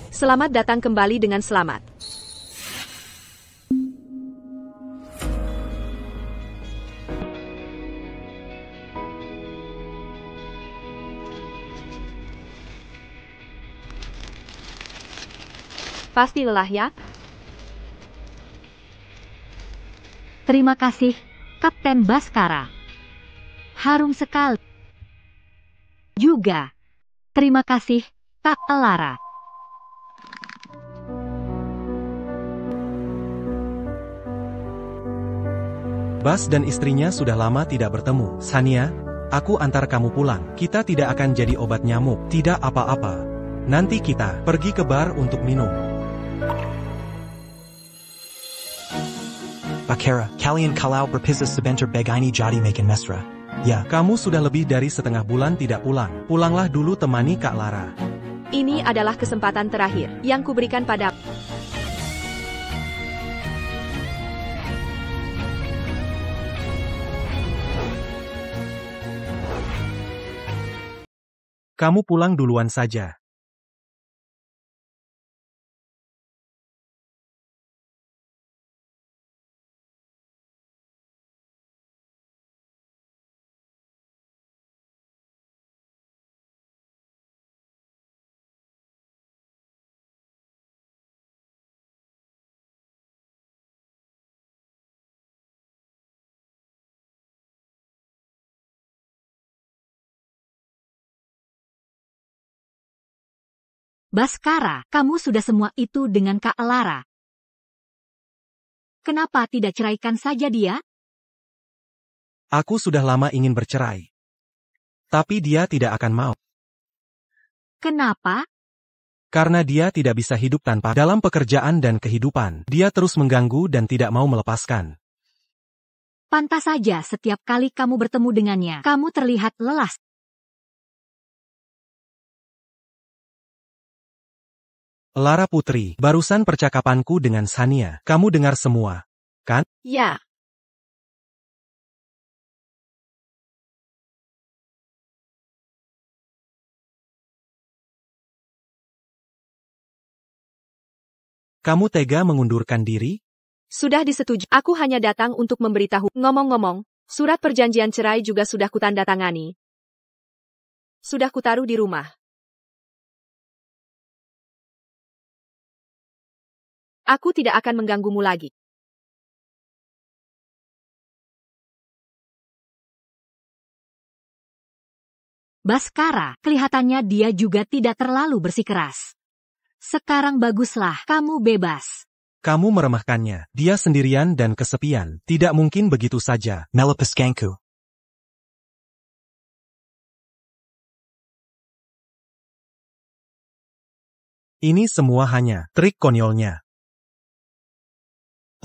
Selamat datang kembali dengan selamat. Pasti lelah ya? Terima kasih, Kapten Baskara. Harum sekali. Juga. Terima kasih, Kak Alara. Bas dan istrinya sudah lama tidak bertemu. Sania, aku antar kamu pulang. Kita tidak akan jadi obat nyamuk. Tidak apa-apa. Nanti kita pergi ke bar untuk minum. Bakara, kalian kalau berpisah sebentar begini jadi makin mesra. Ya. Kamu sudah lebih dari setengah bulan tidak pulang. Pulanglah dulu temani Kak Lara. Ini adalah kesempatan terakhir yang kuberikan pada. Kamu pulang duluan saja. Baskara, kamu sudah semua itu dengan Kak Alara. Kenapa tidak ceraikan saja dia? Aku sudah lama ingin bercerai. Tapi dia tidak akan mau. Kenapa? Karena dia tidak bisa hidup tanpa dalam pekerjaan dan kehidupan. Dia terus mengganggu dan tidak mau melepaskan. Pantas saja setiap kali kamu bertemu dengannya, kamu terlihat lelah. Lara Putri, barusan percakapanku dengan Sania. Kamu dengar semua, kan? Ya. Kamu tega mengundurkan diri? Sudah disetujui. Aku hanya datang untuk memberitahu. Ngomong-ngomong, surat perjanjian cerai juga sudah kutandatangani. Sudah kutaruh di rumah. Aku tidak akan mengganggumu lagi. Baskara, kelihatannya dia juga tidak terlalu bersikeras. Sekarang baguslah, kamu bebas. Kamu meremehkannya. Dia sendirian dan kesepian. Tidak mungkin begitu saja. Melepaskanku. Ini semua hanya trik konyolnya.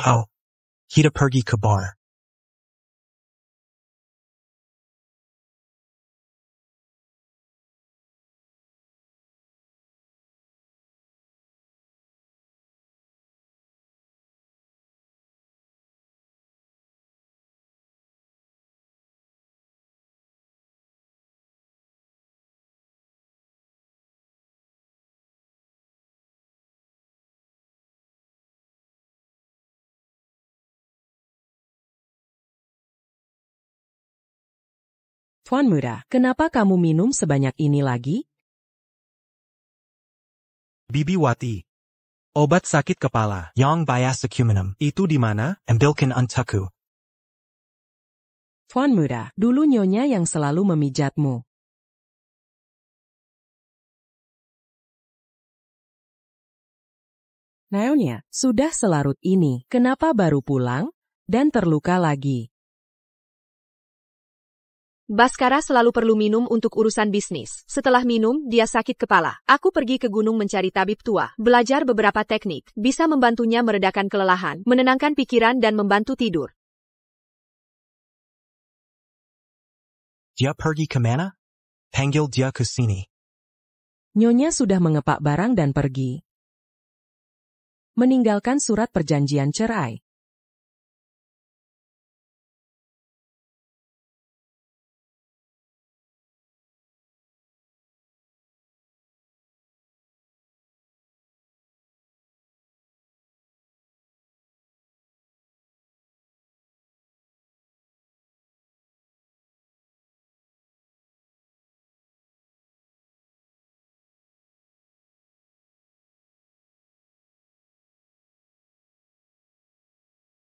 Oh. Kita pergi ke bar. Tuan Muda, kenapa kamu minum sebanyak ini lagi? Bibi Wati. Obat sakit kepala. Yang biasa kuminum. Itu di mana? Ambilkan untukku. Tuan Muda, dulu nyonya yang selalu memijatmu. Nyonya, sudah selarut ini, kenapa baru pulang? Dan terluka lagi. Baskara selalu perlu minum untuk urusan bisnis. Setelah minum, dia sakit kepala. Aku pergi ke gunung mencari tabib tua. Belajar beberapa teknik. Bisa membantunya meredakan kelelahan, menenangkan pikiran dan membantu tidur. Dia pergi ke mana? Panggil dia ke sini. Nyonya sudah mengepak barang dan pergi. Meninggalkan surat perjanjian cerai.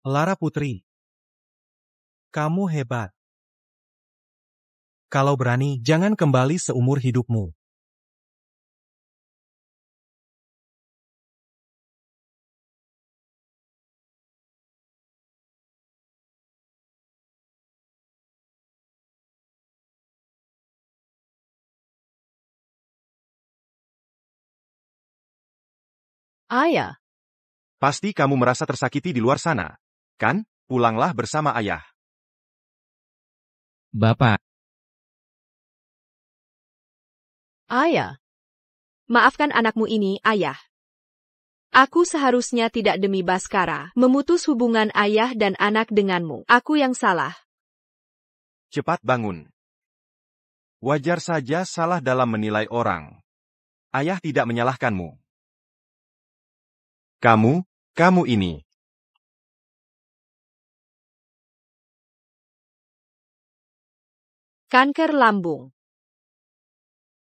Lara Putri, kamu hebat. Kalau berani, jangan kembali seumur hidupmu. Ayah, Pasti kamu merasa tersakiti di luar sana, kan? Pulanglah bersama ayah. Bapak, ayah, Maafkan anakmu ini, ayah. Aku seharusnya tidak demi Baskara memutus hubungan ayah dan anak denganmu. Aku yang salah. Cepat bangun. Wajar saja salah dalam menilai orang. Ayah tidak menyalahkanmu. Kamu ini. Kanker lambung.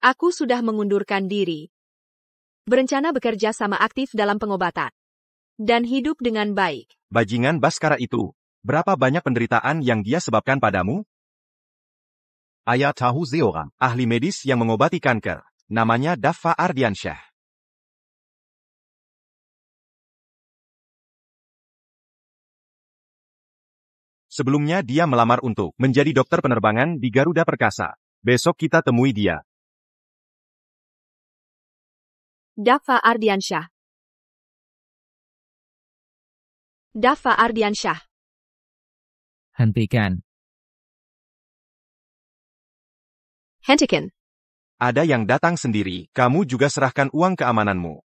Aku sudah mengundurkan diri. Berencana bekerja sama aktif dalam pengobatan. Dan hidup dengan baik. Bajingan Baskara itu. Berapa banyak penderitaan yang dia sebabkan padamu? Ayah tahu seorang ahli medis yang mengobati kanker. Namanya Daffa Ardiansyah. Sebelumnya dia melamar untuk menjadi dokter penerbangan di Garuda Perkasa. Besok kita temui dia. Daffa Ardiansyah. Daffa Ardiansyah. hentikan. Hentikan. Ada yang datang sendiri, kamu juga serahkan uang keamananmu.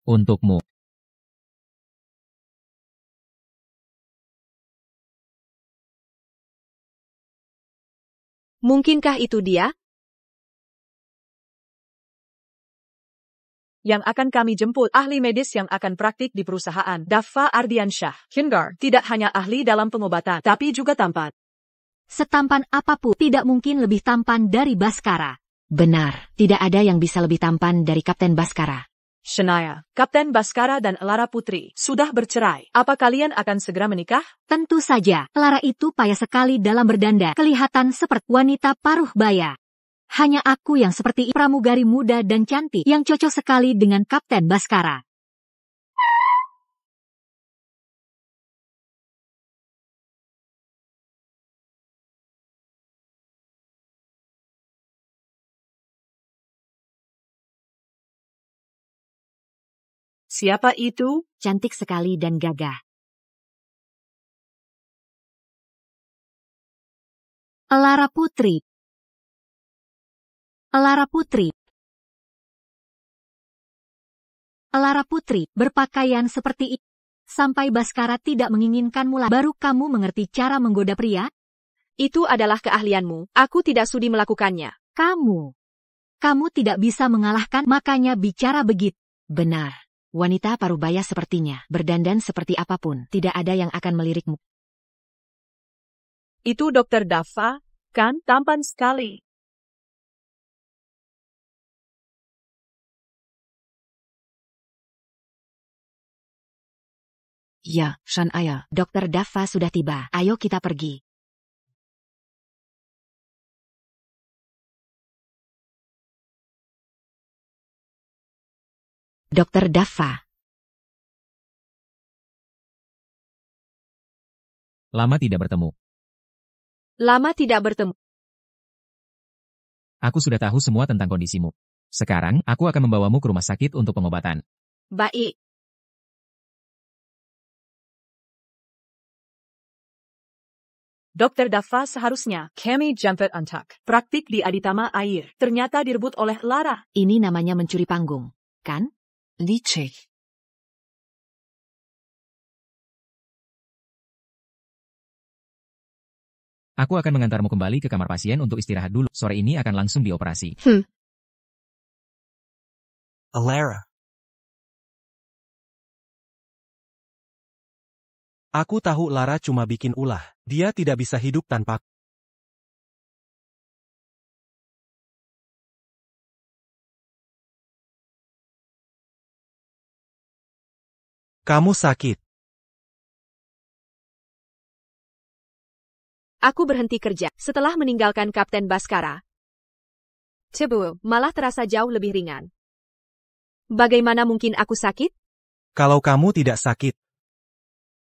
Untukmu. Mungkinkah itu dia? yang akan kami jemput ahli medis yang akan praktik di perusahaan Daffa Ardiansyah. Hindar tidak hanya ahli dalam pengobatan, tapi juga tampan. Setampan apapun tidak mungkin lebih tampan dari Baskara. Benar, tidak ada yang bisa lebih tampan dari Kapten Baskara. Shania, Kapten Baskara dan Lara Putri sudah bercerai. Apa kalian akan segera menikah? Tentu saja, Lara itu payah sekali dalam berdandan, kelihatan seperti wanita paruh baya. Hanya aku yang seperti pramugari muda dan cantik yang cocok sekali dengan Kapten Baskara. Siapa itu? Cantik sekali dan gagah. Lara Putri. Lara Putri. Lara Putri berpakaian seperti itu. Sampai Baskara tidak menginginkanmu lah. Baru kamu mengerti cara menggoda pria? Itu adalah keahlianmu. Aku tidak sudi melakukannya. Kamu tidak bisa mengalahkan, makanya bicara begitu. Benar. Wanita parubaya sepertinya, berdandan seperti apapun, tidak ada yang akan melirikmu. Itu Dokter Daffa, kan tampan sekali. Ya, Shania, Dokter Daffa sudah tiba. Ayo kita pergi. Dokter Daffa. Lama tidak bertemu. Lama tidak bertemu. Aku sudah tahu semua tentang kondisimu. Sekarang, aku akan membawamu ke rumah sakit untuk pengobatan. Baik. Dokter Daffa seharusnya kami jemput untuk praktik di Aditama Air. Ternyata direbut oleh Lara. Ini namanya mencuri panggung, kan? Licik. Aku akan mengantarmu kembali ke kamar pasien untuk istirahat dulu. Sore ini akan langsung dioperasi. Alara. Aku tahu Lara cuma bikin ulah. Dia tidak bisa hidup tanpa. Kamu sakit. Aku berhenti kerja setelah meninggalkan Kapten Baskara. Cebu, malah terasa jauh lebih ringan. Bagaimana mungkin aku sakit? Kalau kamu tidak sakit,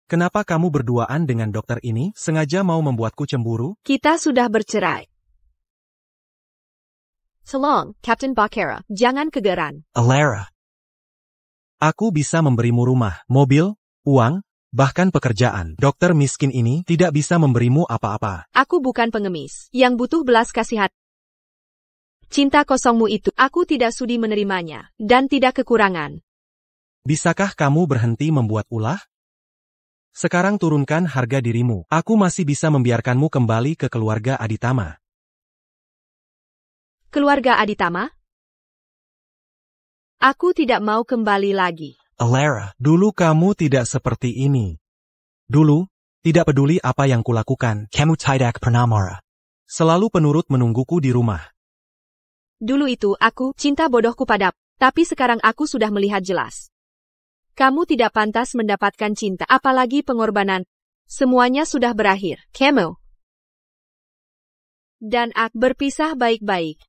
kenapa kamu berduaan dengan dokter ini? Sengaja mau membuatku cemburu? Kita sudah bercerai. Tolong, Kapten Bakara, jangan kegeran. Alara. Aku bisa memberimu rumah, mobil, uang, bahkan pekerjaan. Dokter miskin ini tidak bisa memberimu apa-apa. Aku bukan pengemis yang butuh belas kasihan. Cinta kosongmu itu, aku tidak sudi menerimanya, dan tidak kekurangan. Bisakah kamu berhenti membuat ulah? Sekarang turunkan harga dirimu. Aku masih bisa membiarkanmu kembali ke keluarga Aditama. Keluarga Aditama? Aku tidak mau kembali lagi. Alara. Dulu kamu tidak seperti ini. Dulu, tidak peduli apa yang kulakukan. Kamu tidak pernah marah. Selalu penurut menungguku di rumah. Dulu itu aku cinta bodohku padamu, tapi sekarang aku sudah melihat jelas. Kamu tidak pantas mendapatkan cinta, apalagi pengorbanan. Semuanya sudah berakhir, kamu. Dan aku berpisah baik-baik.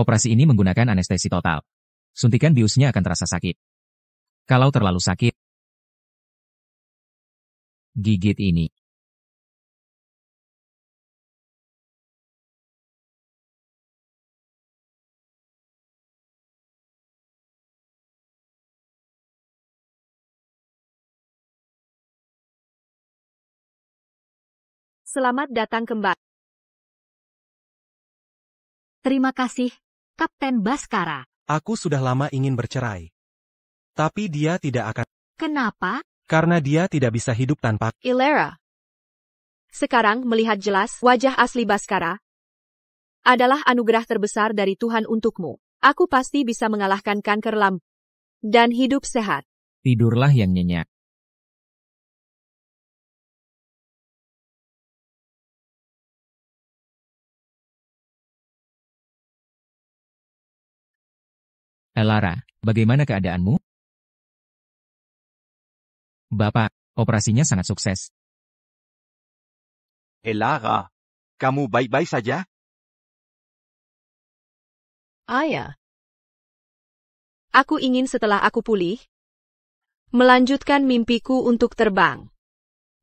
Operasi ini menggunakan anestesi total. Suntikan biusnya akan terasa sakit. Kalau terlalu sakit, gigit ini. Selamat datang kembali. Terima kasih, Kapten Baskara. Aku sudah lama ingin bercerai. Tapi dia tidak akan. Kenapa? Karena dia tidak bisa hidup tanpa. Ilera. Sekarang melihat jelas wajah asli Baskara adalah anugerah terbesar dari Tuhan untukmu. Aku pasti bisa mengalahkan kanker lambung dan hidup sehat. Tidurlah yang nyenyak. Lara, bagaimana keadaanmu? Bapak, operasinya sangat sukses. Lara, kamu baik-baik saja? Ayah. Aku ingin setelah aku pulih, melanjutkan mimpiku untuk terbang.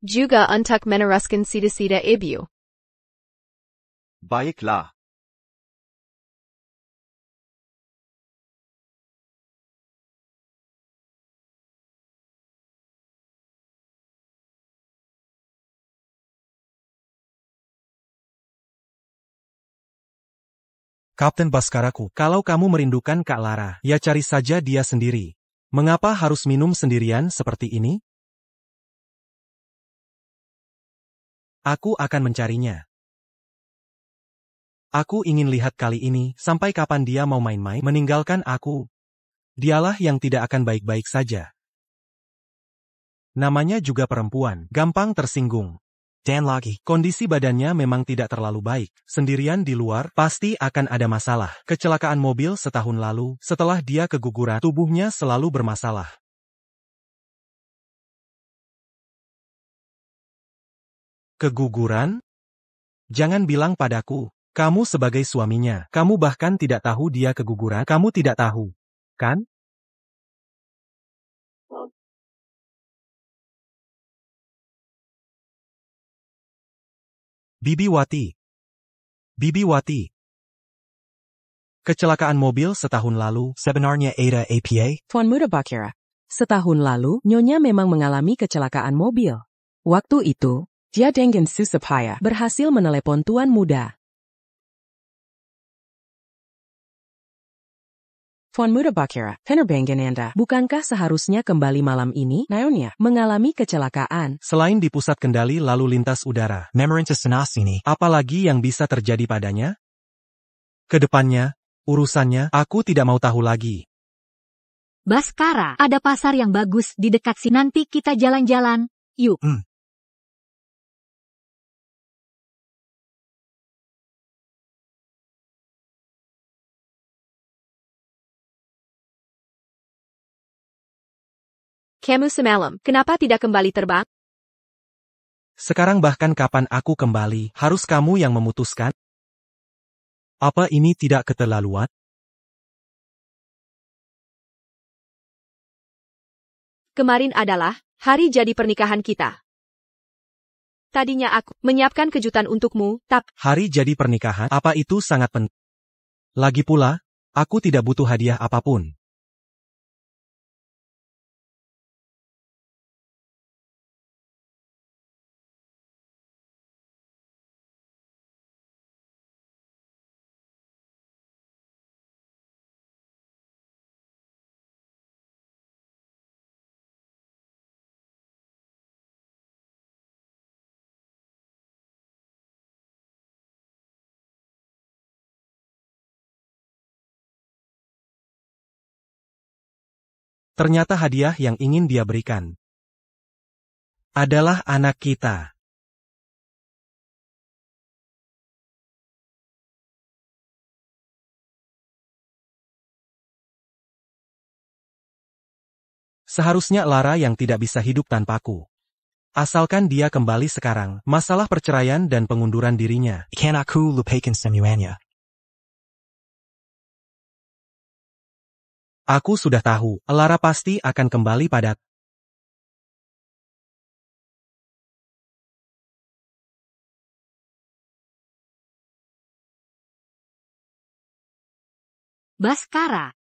Juga untuk meneruskan cita-cita ibu. Baiklah. Kapten Baskaraku, kalau kamu merindukan Kak Lara, ya cari saja dia sendiri. Mengapa harus minum sendirian seperti ini? Aku akan mencarinya. Aku ingin lihat kali ini, sampai kapan dia mau main-main meninggalkan aku. Dialah yang tidak akan baik-baik saja. Namanya juga perempuan, gampang tersinggung. Dan lagi. Kondisi badannya memang tidak terlalu baik. Sendirian di luar, pasti akan ada masalah. Kecelakaan mobil setahun lalu, setelah dia keguguran, tubuhnya selalu bermasalah. Keguguran? Jangan bilang padaku. Kamu sebagai suaminya, kamu bahkan tidak tahu dia keguguran. Kamu tidak tahu, kan? Bibi Wati. Bibi Wati. Kecelakaan mobil setahun lalu. Sebenarnya ada apa? Tuan Muda Bakira. Setahun lalu, Nyonya memang mengalami kecelakaan mobil. Waktu itu, dia dengan susah payah berhasil menelepon Tuan Muda. Tuan Muda Bakira, penerbangan Anda, bukankah seharusnya kembali malam ini? Nyonya mengalami kecelakaan. Selain di pusat kendali lalu lintas udara, Memerintah sana sini. apalagi yang bisa terjadi padanya? Kedepannya, urusannya, aku tidak mau tahu lagi. Baskara, ada pasar yang bagus di dekat sini. Nanti kita jalan-jalan. Yuk. Kamu semalam, kenapa tidak kembali terbang? Sekarang bahkan kapan aku kembali, harus kamu yang memutuskan? Apa ini tidak keterlaluan? Kemarin adalah hari jadi pernikahan kita. Tadinya aku menyiapkan kejutan untukmu, tapi Hari jadi pernikahan, apa itu sangat penting? Lagi pula, aku tidak butuh hadiah apapun. Ternyata hadiah yang ingin dia berikan adalah anak kita. Seharusnya Lara yang tidak bisa hidup tanpaku. Asalkan dia kembali sekarang, masalah perceraian dan pengunduran dirinya. Kan aku lupakan semuanya. Aku sudah tahu, Lara pasti akan kembali pada Baskara.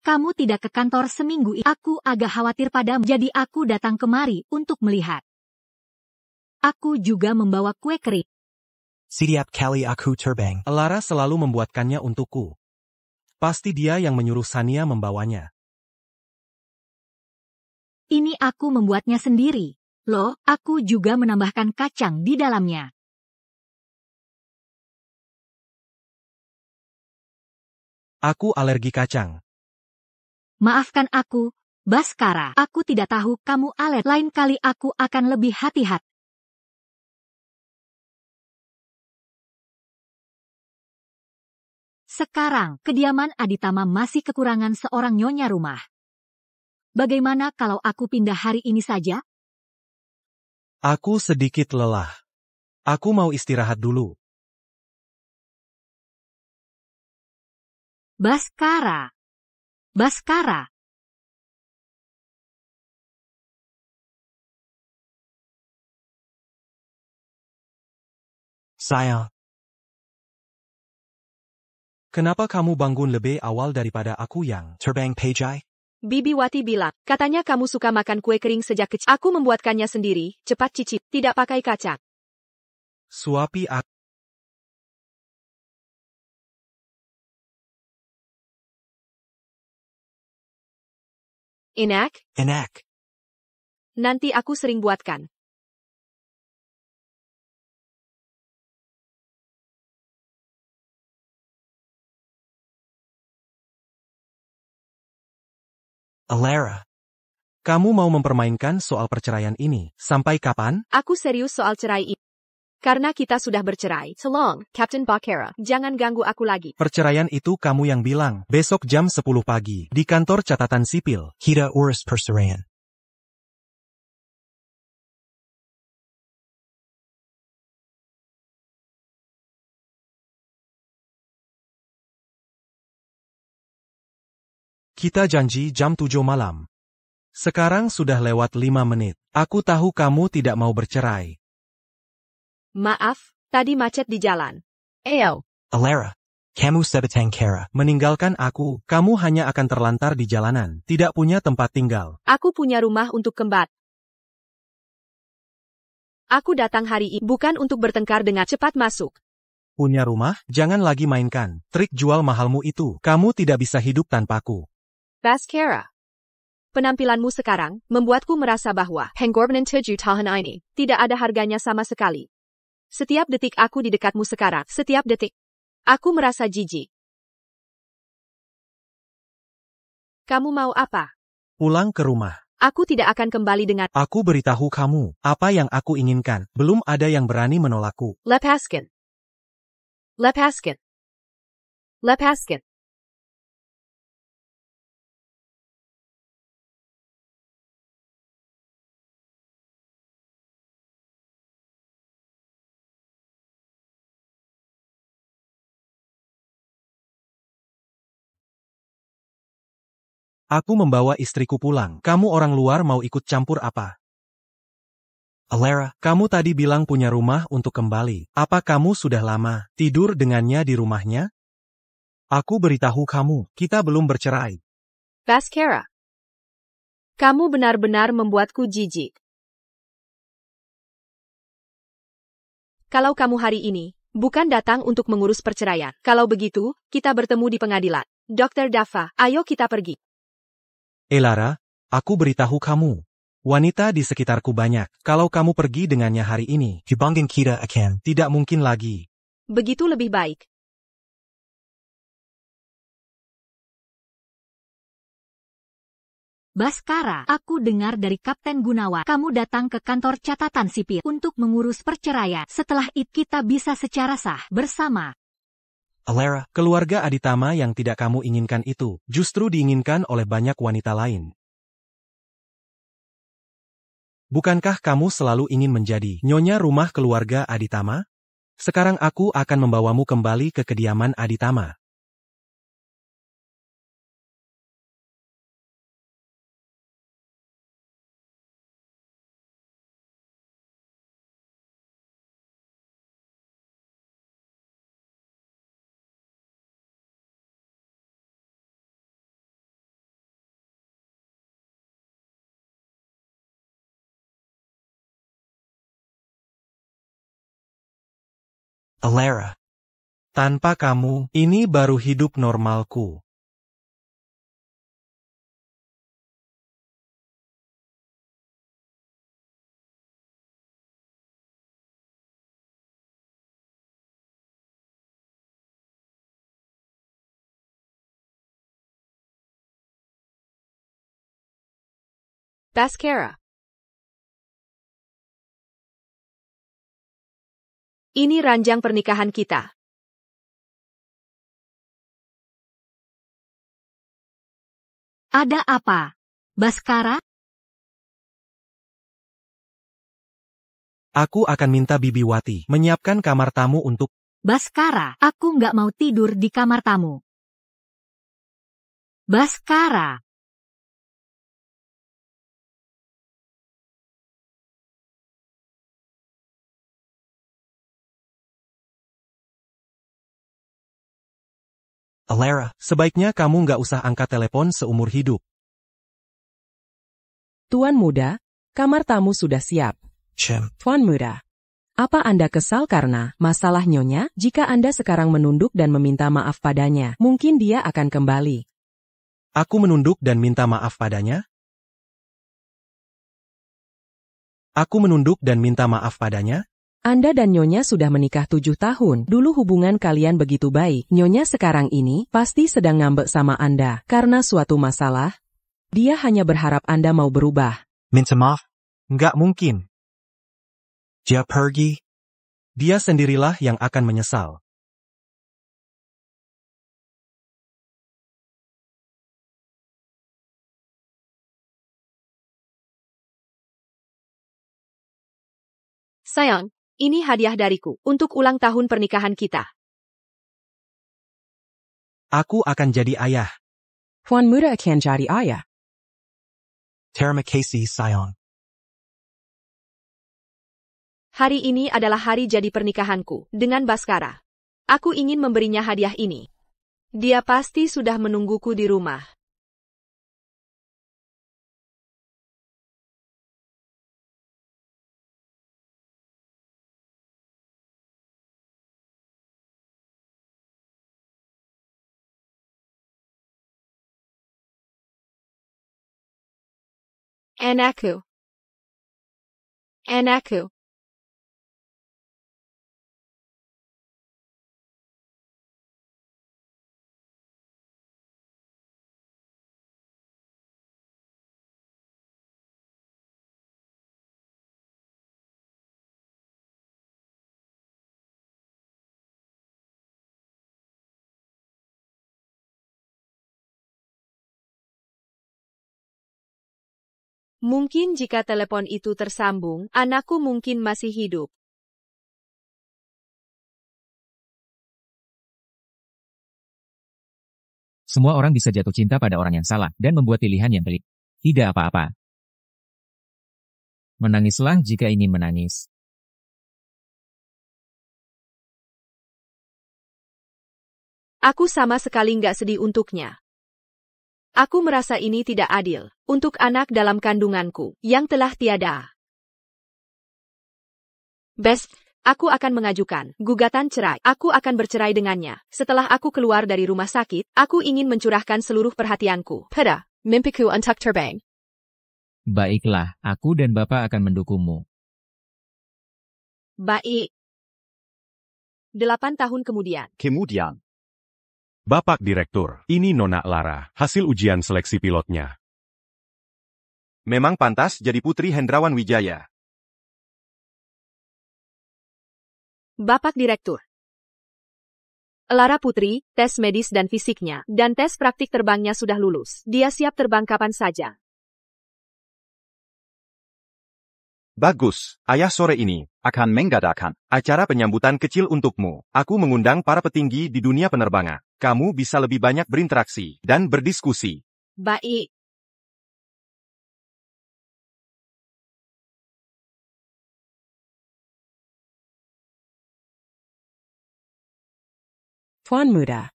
Kamu tidak ke kantor seminggu ini. Aku agak khawatir padamu, jadi aku datang kemari untuk melihat. Aku juga membawa kue kering. Setiap kali aku terbang, Lara selalu membuatkannya untukku. Pasti dia yang menyuruh Sania membawanya. Ini aku membuatnya sendiri. Loh, aku juga menambahkan kacang di dalamnya. Aku alergi kacang. Maafkan aku, Baskara. Aku tidak tahu kamu alergi. Lain kali aku akan lebih hati-hati. Sekarang, kediaman Aditama masih kekurangan seorang nyonya rumah. Bagaimana kalau aku pindah hari ini saja? Aku sedikit lelah. Aku mau istirahat dulu. Baskara. Baskara. saya. Kenapa kamu bangun lebih awal daripada aku yang Terbang Pejai? Bibi Wati bilang, katanya kamu suka makan kue kering sejak kecil. Aku membuatkannya sendiri, cepat cicip, tidak pakai kacang. suapi aku? Enak? Enak. Nanti aku sering buatkan. Lara. Kamu mau mempermainkan soal perceraian ini, sampai kapan? Aku serius soal cerai ini. Karena kita sudah bercerai. Tolong, Captain Bakera, jangan ganggu aku lagi. Perceraian itu kamu yang bilang, besok jam 10 pagi, di kantor catatan sipil. Kita urus perceraian. Kita janji jam 7 malam. Sekarang sudah lewat 5 menit. Aku tahu kamu tidak mau bercerai. Maaf, tadi macet di jalan. Ayo. Alara. Kamu sebatang kara. Meninggalkan aku, kamu hanya akan terlantar di jalanan, tidak punya tempat tinggal. Aku punya rumah untuk kembar. Aku datang hari ini bukan untuk bertengkar dengan cepat masuk. Punya rumah? Jangan lagi mainkan trik jual mahalmu itu. Kamu tidak bisa hidup tanpaku. Baskara. Penampilanmu sekarang membuatku merasa bahwa pengorbanan 7 tahun ini tidak ada harganya sama sekali. Setiap detik aku di dekatmu sekarang, setiap detik. Aku merasa jijik. Kamu mau apa? Pulang ke rumah. Aku tidak akan kembali dengan... Aku beritahu kamu, apa yang aku inginkan. Belum ada yang berani menolakku. Lepaskan. Lepaskan. Lepaskan. Aku membawa istriku pulang. Kamu orang luar mau ikut campur apa? Alara. Kamu tadi bilang punya rumah untuk kembali. Apa kamu sudah lama tidur dengannya di rumahnya? Aku beritahu kamu, kita belum bercerai. Baskara. Kamu benar-benar membuatku jijik. Kalau kamu hari ini bukan datang untuk mengurus perceraian. Kalau begitu, kita bertemu di pengadilan. Dr. Daffa, ayo kita pergi. Lara, aku beritahu kamu. Wanita di sekitarku banyak. Kalau kamu pergi dengannya hari ini, Hubungan kita akan tidak mungkin lagi. Begitu lebih baik. Baskara, aku dengar dari Kapten Gunawan, kamu datang ke kantor catatan sipil untuk mengurus perceraian. Setelah itu kita bisa secara sah bersama. Alara. Keluarga Aditama yang tidak kamu inginkan itu, justru diinginkan oleh banyak wanita lain. Bukankah kamu selalu ingin menjadi nyonya rumah keluarga Aditama? Sekarang aku akan membawamu kembali ke kediaman Aditama. Alara. Tanpa kamu, ini baru hidup normalku. Baskara. Ini ranjang pernikahan kita. Ada apa? Baskara? Aku akan minta Bibi Wati menyiapkan kamar tamu untuk... Baskara, aku nggak mau tidur di kamar tamu. Baskara. Alara. Sebaiknya kamu nggak usah angkat telepon seumur hidup. Tuan muda, kamar tamu sudah siap. Chem. Tuan muda, apa Anda kesal karena masalah nyonya? Jika Anda sekarang menunduk dan meminta maaf padanya, mungkin dia akan kembali. Aku menunduk dan minta maaf padanya? Aku menunduk dan minta maaf padanya? Anda dan Nyonya sudah menikah 7 tahun. Dulu hubungan kalian begitu baik. Nyonya sekarang ini pasti sedang ngambek sama Anda. Karena suatu masalah, dia hanya berharap Anda mau berubah. Minta maaf. Nggak mungkin. Dia pergi. Dia sendirilah yang akan menyesal. Sayang, ini hadiah dariku untuk ulang tahun pernikahan kita. Aku akan jadi ayah. Tuan muda akan jadi ayah. Terima kasih sayang. Hari ini adalah hari jadi pernikahanku dengan Baskara. Aku ingin memberinya hadiah ini. Dia pasti sudah menungguku di rumah. Anakku. Anakku. Mungkin jika telepon itu tersambung, anakku mungkin masih hidup. Semua orang bisa jatuh cinta pada orang yang salah dan membuat pilihan yang pelik. Tidak apa-apa. Menangislah jika ingin menangis. Aku sama sekali nggak sedih untuknya. Aku merasa ini tidak adil untuk anak dalam kandunganku yang telah tiada. Best, aku akan mengajukan gugatan cerai. Aku akan bercerai dengannya. Setelah aku keluar dari rumah sakit, aku ingin mencurahkan seluruh perhatianku pada mimpiku untuk terbang. Baiklah, aku dan Bapak akan mendukungmu. Baik. 8 tahun kemudian. Kemudian, Bapak Direktur, ini Nona Lara, hasil ujian seleksi pilotnya. memang pantas jadi Putri Hendrawan Wijaya. Bapak Direktur. Lara Putri, tes medis dan fisiknya, dan tes praktik terbangnya sudah lulus. Dia siap terbang kapan saja. Bagus, ayah sore ini akan mengadakan acara penyambutan kecil untukmu. Aku mengundang para petinggi di dunia penerbangan. Kamu bisa lebih banyak berinteraksi dan berdiskusi. Baik. Tuan Muda.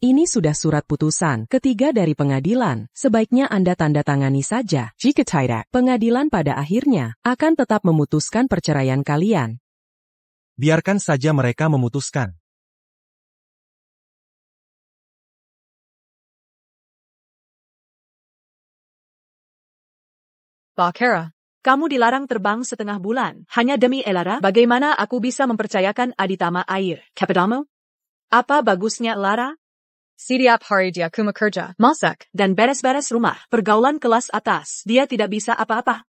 Ini sudah surat putusan ketiga dari pengadilan. Sebaiknya Anda tanda tangani saja. Jika tidak, pengadilan pada akhirnya akan tetap memutuskan perceraian kalian. Biarkan saja mereka memutuskan. Bakara, kamu dilarang terbang setengah bulan. Hanya demi Elara, bagaimana aku bisa mempercayakan Aditama air? Kepadamu? Apa bagusnya Lara? Setiap hari dia kerja, masak, dan beres-beres rumah. Pergaulan kelas atas. Dia tidak bisa apa-apa.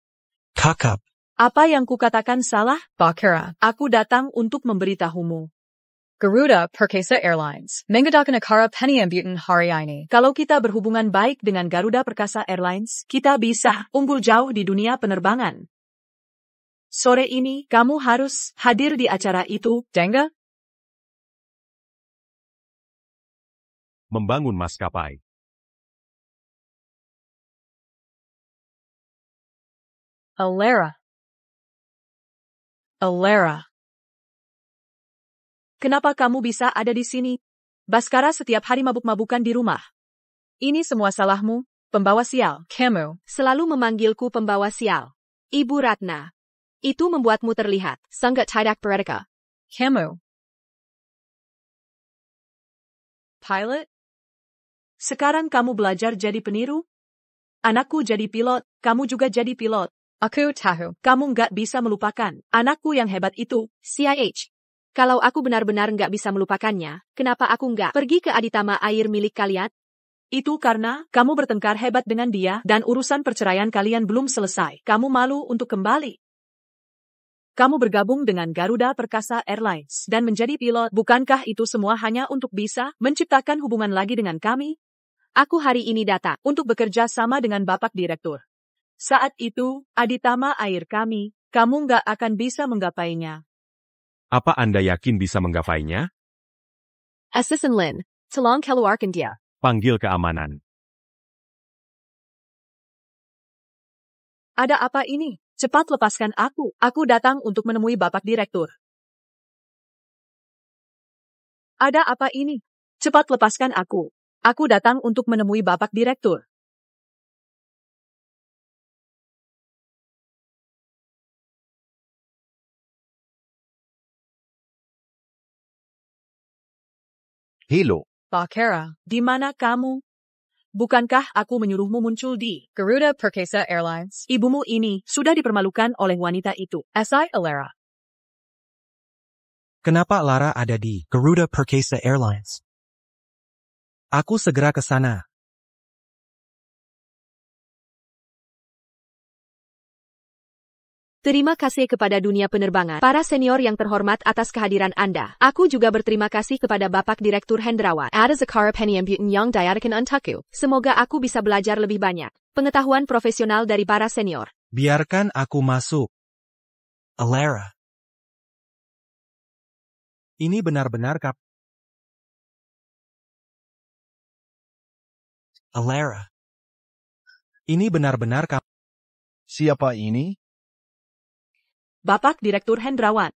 Kakap. Apa yang kukatakan salah? Bakara, aku datang untuk memberitahumu. Garuda Perkasa Airlines mengadakan acara penyambutan hari ini. Kalau kita berhubungan baik dengan Garuda Perkasa Airlines, kita bisa unggul jauh di dunia penerbangan. Sore ini, kamu harus hadir di acara itu, Dengga? Membangun maskapai. Alara. Alara. Kenapa kamu bisa ada di sini? Baskara setiap hari mabuk-mabukan di rumah. Ini semua salahmu, pembawa sial. Kamu Selalu memanggilku pembawa sial. Ibu Ratna. Itu membuatmu terlihat sangat tidak beretika. Kamu. Pilot? Sekarang kamu belajar jadi peniru? Anakku jadi pilot, kamu juga jadi pilot. Aku tahu, kamu nggak bisa melupakan anakku yang hebat itu. CIH. Kalau aku benar-benar nggak bisa melupakannya, kenapa aku nggak pergi ke Aditama air milik kalian? Itu karena kamu bertengkar hebat dengan dia dan urusan perceraian kalian belum selesai. Kamu malu untuk kembali. Kamu bergabung dengan Garuda Perkasa Airlines dan menjadi pilot. Bukankah itu semua hanya untuk bisa menciptakan hubungan lagi dengan kami? Aku hari ini datang Untuk bekerja sama dengan Bapak Direktur. Saat itu, Aditama air kami, kamu nggak akan bisa menggapainya. Apa Anda yakin bisa menggapainya? Assistant Lin, tolong keluarkan dia. Panggil keamanan. Ada apa ini? Cepat lepaskan aku. Aku datang untuk menemui Bapak Direktur. Ada apa ini? Cepat lepaskan aku. Aku datang untuk menemui Bapak Direktur. Halo. Pak Hera, di mana kamu? Bukankah aku menyuruhmu muncul di Garuda Perkasa Airlines? Ibumu ini sudah dipermalukan oleh wanita itu. S.I. Alara. Kenapa Lara ada di? Garuda Perkasa Airlines. Aku segera ke sana. Terima kasih kepada dunia penerbangan, para senior yang terhormat atas kehadiran Anda. Aku juga berterima kasih kepada Bapak Direktur Hendrawan. Ada Zakara Pennyambutan yang diadakan untukku. Semoga aku bisa belajar lebih banyak pengetahuan profesional dari para senior. Biarkan aku masuk. Alara. Ini benar-benar Alara. Ini benar-benar Siapa ini? Bapak Direktur Hendrawan,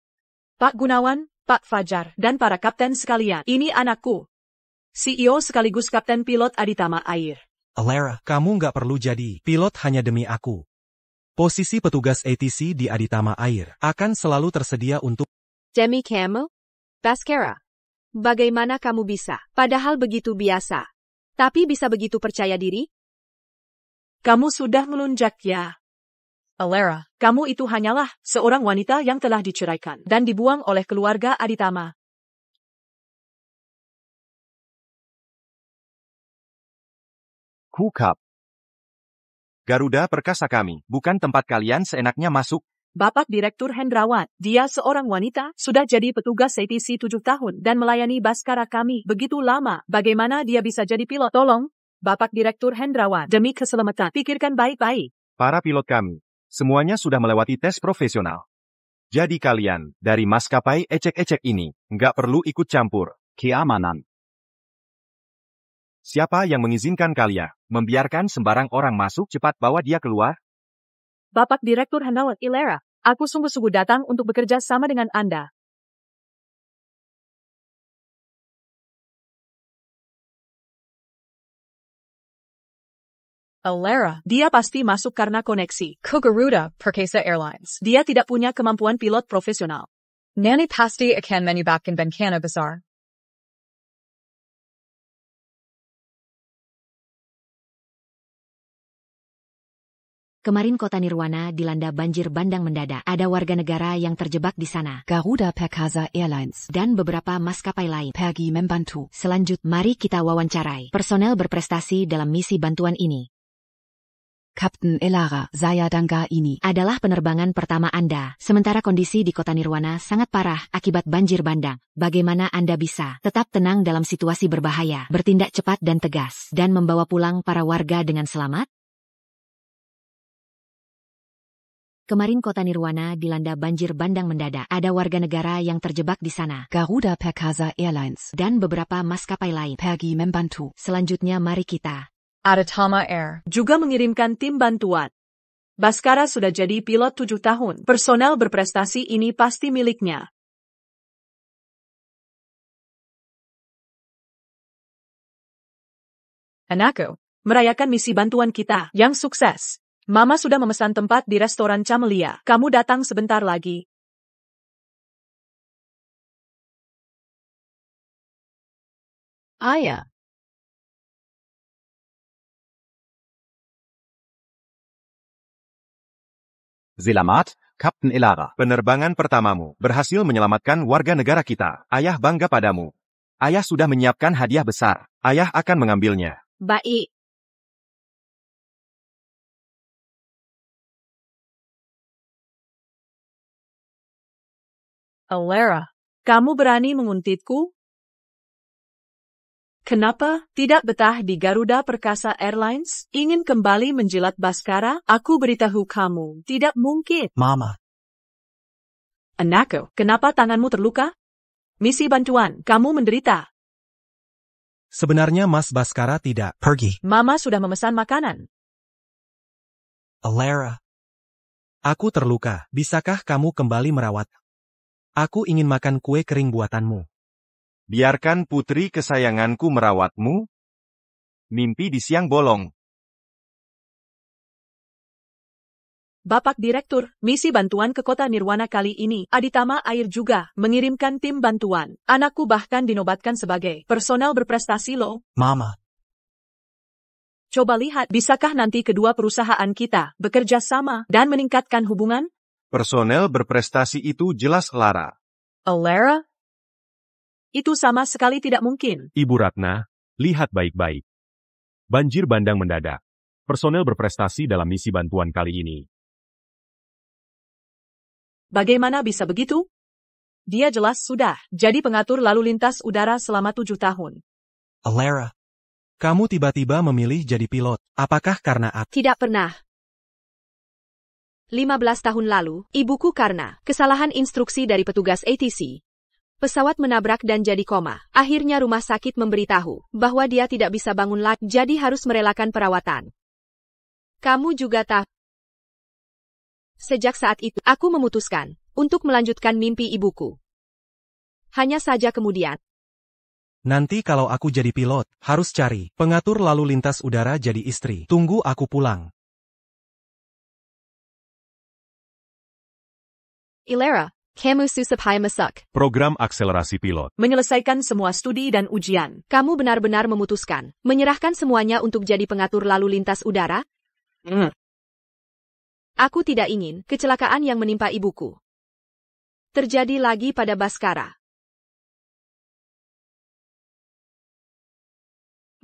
Pak Gunawan, Pak Fajar, dan para kapten sekalian. Ini anakku. CEO sekaligus kapten pilot Aditama Air. Alara. Kamu nggak perlu jadi pilot hanya demi aku. Posisi petugas ATC di Aditama Air akan selalu tersedia untuk Demi kamu? Baskara. Bagaimana kamu bisa? Padahal begitu biasa. Tapi bisa begitu percaya diri? Kamu sudah melunjak ya. Alara, kamu itu hanyalah seorang wanita yang telah diceraikan dan dibuang oleh keluarga Aditama. Hukap. Garuda Perkasa kami, bukan tempat kalian seenaknya masuk. Bapak Direktur Hendrawan, dia seorang wanita, sudah jadi petugas ATC 7 tahun dan melayani Baskara kami begitu lama. Bagaimana dia bisa jadi pilot? Tolong, Bapak Direktur Hendrawan, demi keselamatan, pikirkan baik-baik. Para pilot kami, semuanya sudah melewati tes profesional. Jadi kalian, dari maskapai ecek-ecek ini, nggak perlu ikut campur keamanan. Siapa yang mengizinkan kalian membiarkan sembarang orang masuk? Cepat bawa dia keluar. Bapak Direktur Hendrawan Ilera, aku sungguh-sungguh datang untuk bekerja sama dengan Anda. Alara, dia pasti masuk karena koneksi ke Garuda Perkasa Airlines. Dia tidak punya kemampuan pilot profesional. Nani pasti akan menyebabkan bencana besar. Kemarin kota Nirwana dilanda banjir bandang mendadak. Ada warga negara yang terjebak di sana. Garuda Perkasa Airlines Dan beberapa maskapai lain. pergi membantu. Selanjutnya, mari kita wawancarai personel berprestasi dalam misi bantuan ini. Kapten Elara, saya Dangga ini. Adalah penerbangan pertama Anda, sementara kondisi di kota Nirwana sangat parah akibat banjir bandang. Bagaimana Anda bisa tetap tenang dalam situasi berbahaya, bertindak cepat dan tegas, dan membawa pulang para warga dengan selamat? Kemarin kota Nirwana dilanda banjir bandang mendadak. Ada warga negara yang terjebak di sana. Garuda Perkasa Airlines Dan beberapa maskapai lain. pergi membantu. Selanjutnya mari kita. Aditama Air juga mengirimkan tim bantuan. Baskara sudah jadi pilot 7 tahun. Personel berprestasi ini pasti miliknya. Anakku, merayakan misi bantuan kita yang sukses. Mama sudah memesan tempat di restoran Camelia. Kamu datang sebentar lagi. Ayah. Selamat, Kapten Elara. Penerbangan pertamamu berhasil menyelamatkan warga negara kita. Ayah bangga padamu. Ayah sudah menyiapkan hadiah besar. Ayah akan mengambilnya. Baik. Alara, kamu berani menguntitku? Kenapa tidak betah di Garuda Perkasa Airlines? Ingin kembali menjilat Baskara? Aku beritahu kamu, tidak mungkin. Mama. Anakku, kenapa tanganmu terluka? Misi bantuan, kamu menderita. Sebenarnya Mas Baskara tidak Pergi. Mama sudah memesan makanan. Alara. Aku terluka, bisakah kamu kembali merawat? Aku ingin makan kue kering buatanmu. Biarkan putri kesayanganku merawatmu. Mimpi di siang bolong. Bapak Direktur, misi bantuan ke kota Nirwana kali ini, Aditama Air juga mengirimkan tim bantuan. Anakku bahkan dinobatkan sebagai personel berprestasi loh. Mama, Coba lihat, bisakah nanti kedua perusahaan kita bekerja sama dan meningkatkan hubungan? Personel berprestasi itu jelas Lara. Alara? Itu sama sekali tidak mungkin. Ibu Ratna, lihat baik-baik. Banjir bandang mendadak. Personel berprestasi dalam misi bantuan kali ini. Bagaimana bisa begitu? Dia jelas sudah jadi pengatur lalu lintas udara selama 7 tahun. Alara, Kamu tiba-tiba memilih jadi pilot. Apakah karena Tidak pernah. 15 tahun lalu, ibuku karena kesalahan instruksi dari petugas ATC. Pesawat menabrak dan jadi koma. Akhirnya rumah sakit memberitahu bahwa dia tidak bisa bangun lagi, jadi harus merelakan perawatan. Kamu juga tahu. Sejak saat itu, aku memutuskan untuk melanjutkan mimpi ibuku. Hanya saja kemudian, nanti kalau aku jadi pilot, harus cari pengatur lalu lintas udara jadi istri. Tunggu aku pulang. Ilera, kamu susah masuk. Program akselerasi pilot. Menyelesaikan semua studi dan ujian. Kamu benar-benar memutuskan menyerahkan semuanya untuk jadi pengatur lalu lintas udara? Aku tidak ingin kecelakaan yang menimpa ibuku terjadi lagi pada Baskara.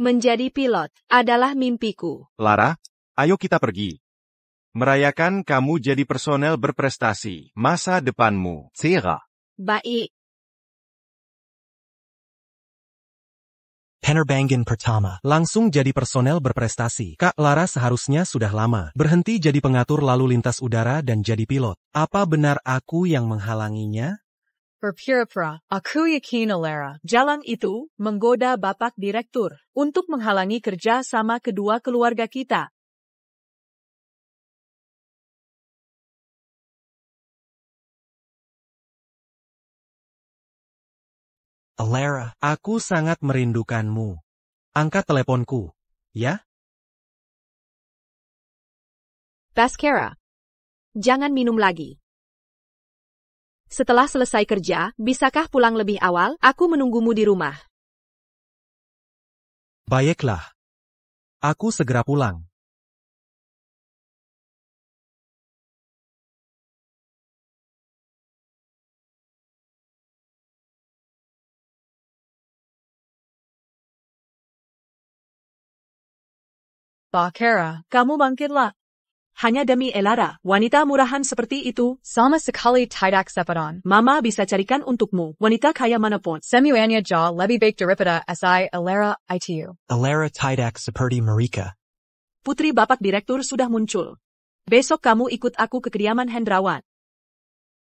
Menjadi pilot adalah mimpiku. Lara, ayo kita pergi. Merayakan kamu jadi personel berprestasi. Masa depanmu. Sierra, Baik. Penerbangan pertama. Langsung jadi personel berprestasi. Kak Lara seharusnya sudah lama berhenti jadi pengatur lalu lintas udara dan jadi pilot. Apa benar aku yang menghalanginya? Berpura-pura, aku yakin Alara. Jalan itu menggoda Bapak Direktur untuk menghalangi kerja sama kedua keluarga kita. Alara, Aku sangat merindukanmu. Angkat teleponku, ya? Baskara. Jangan minum lagi. Setelah selesai kerja, bisakah pulang lebih awal? Aku menunggumu di rumah. Baiklah. Aku segera pulang. Baskara, kamu bangkitlah. Hanya demi Alara, wanita murahan seperti itu, sama sekali tidak sepadan. Mama bisa carikan untukmu, wanita kaya manapun. Semuanya jauh lebih baik daripada SI Alara ITU. Alara tidak seperti Marika. Putri Bapak Direktur sudah muncul. Besok kamu ikut aku ke kediaman Hendrawan.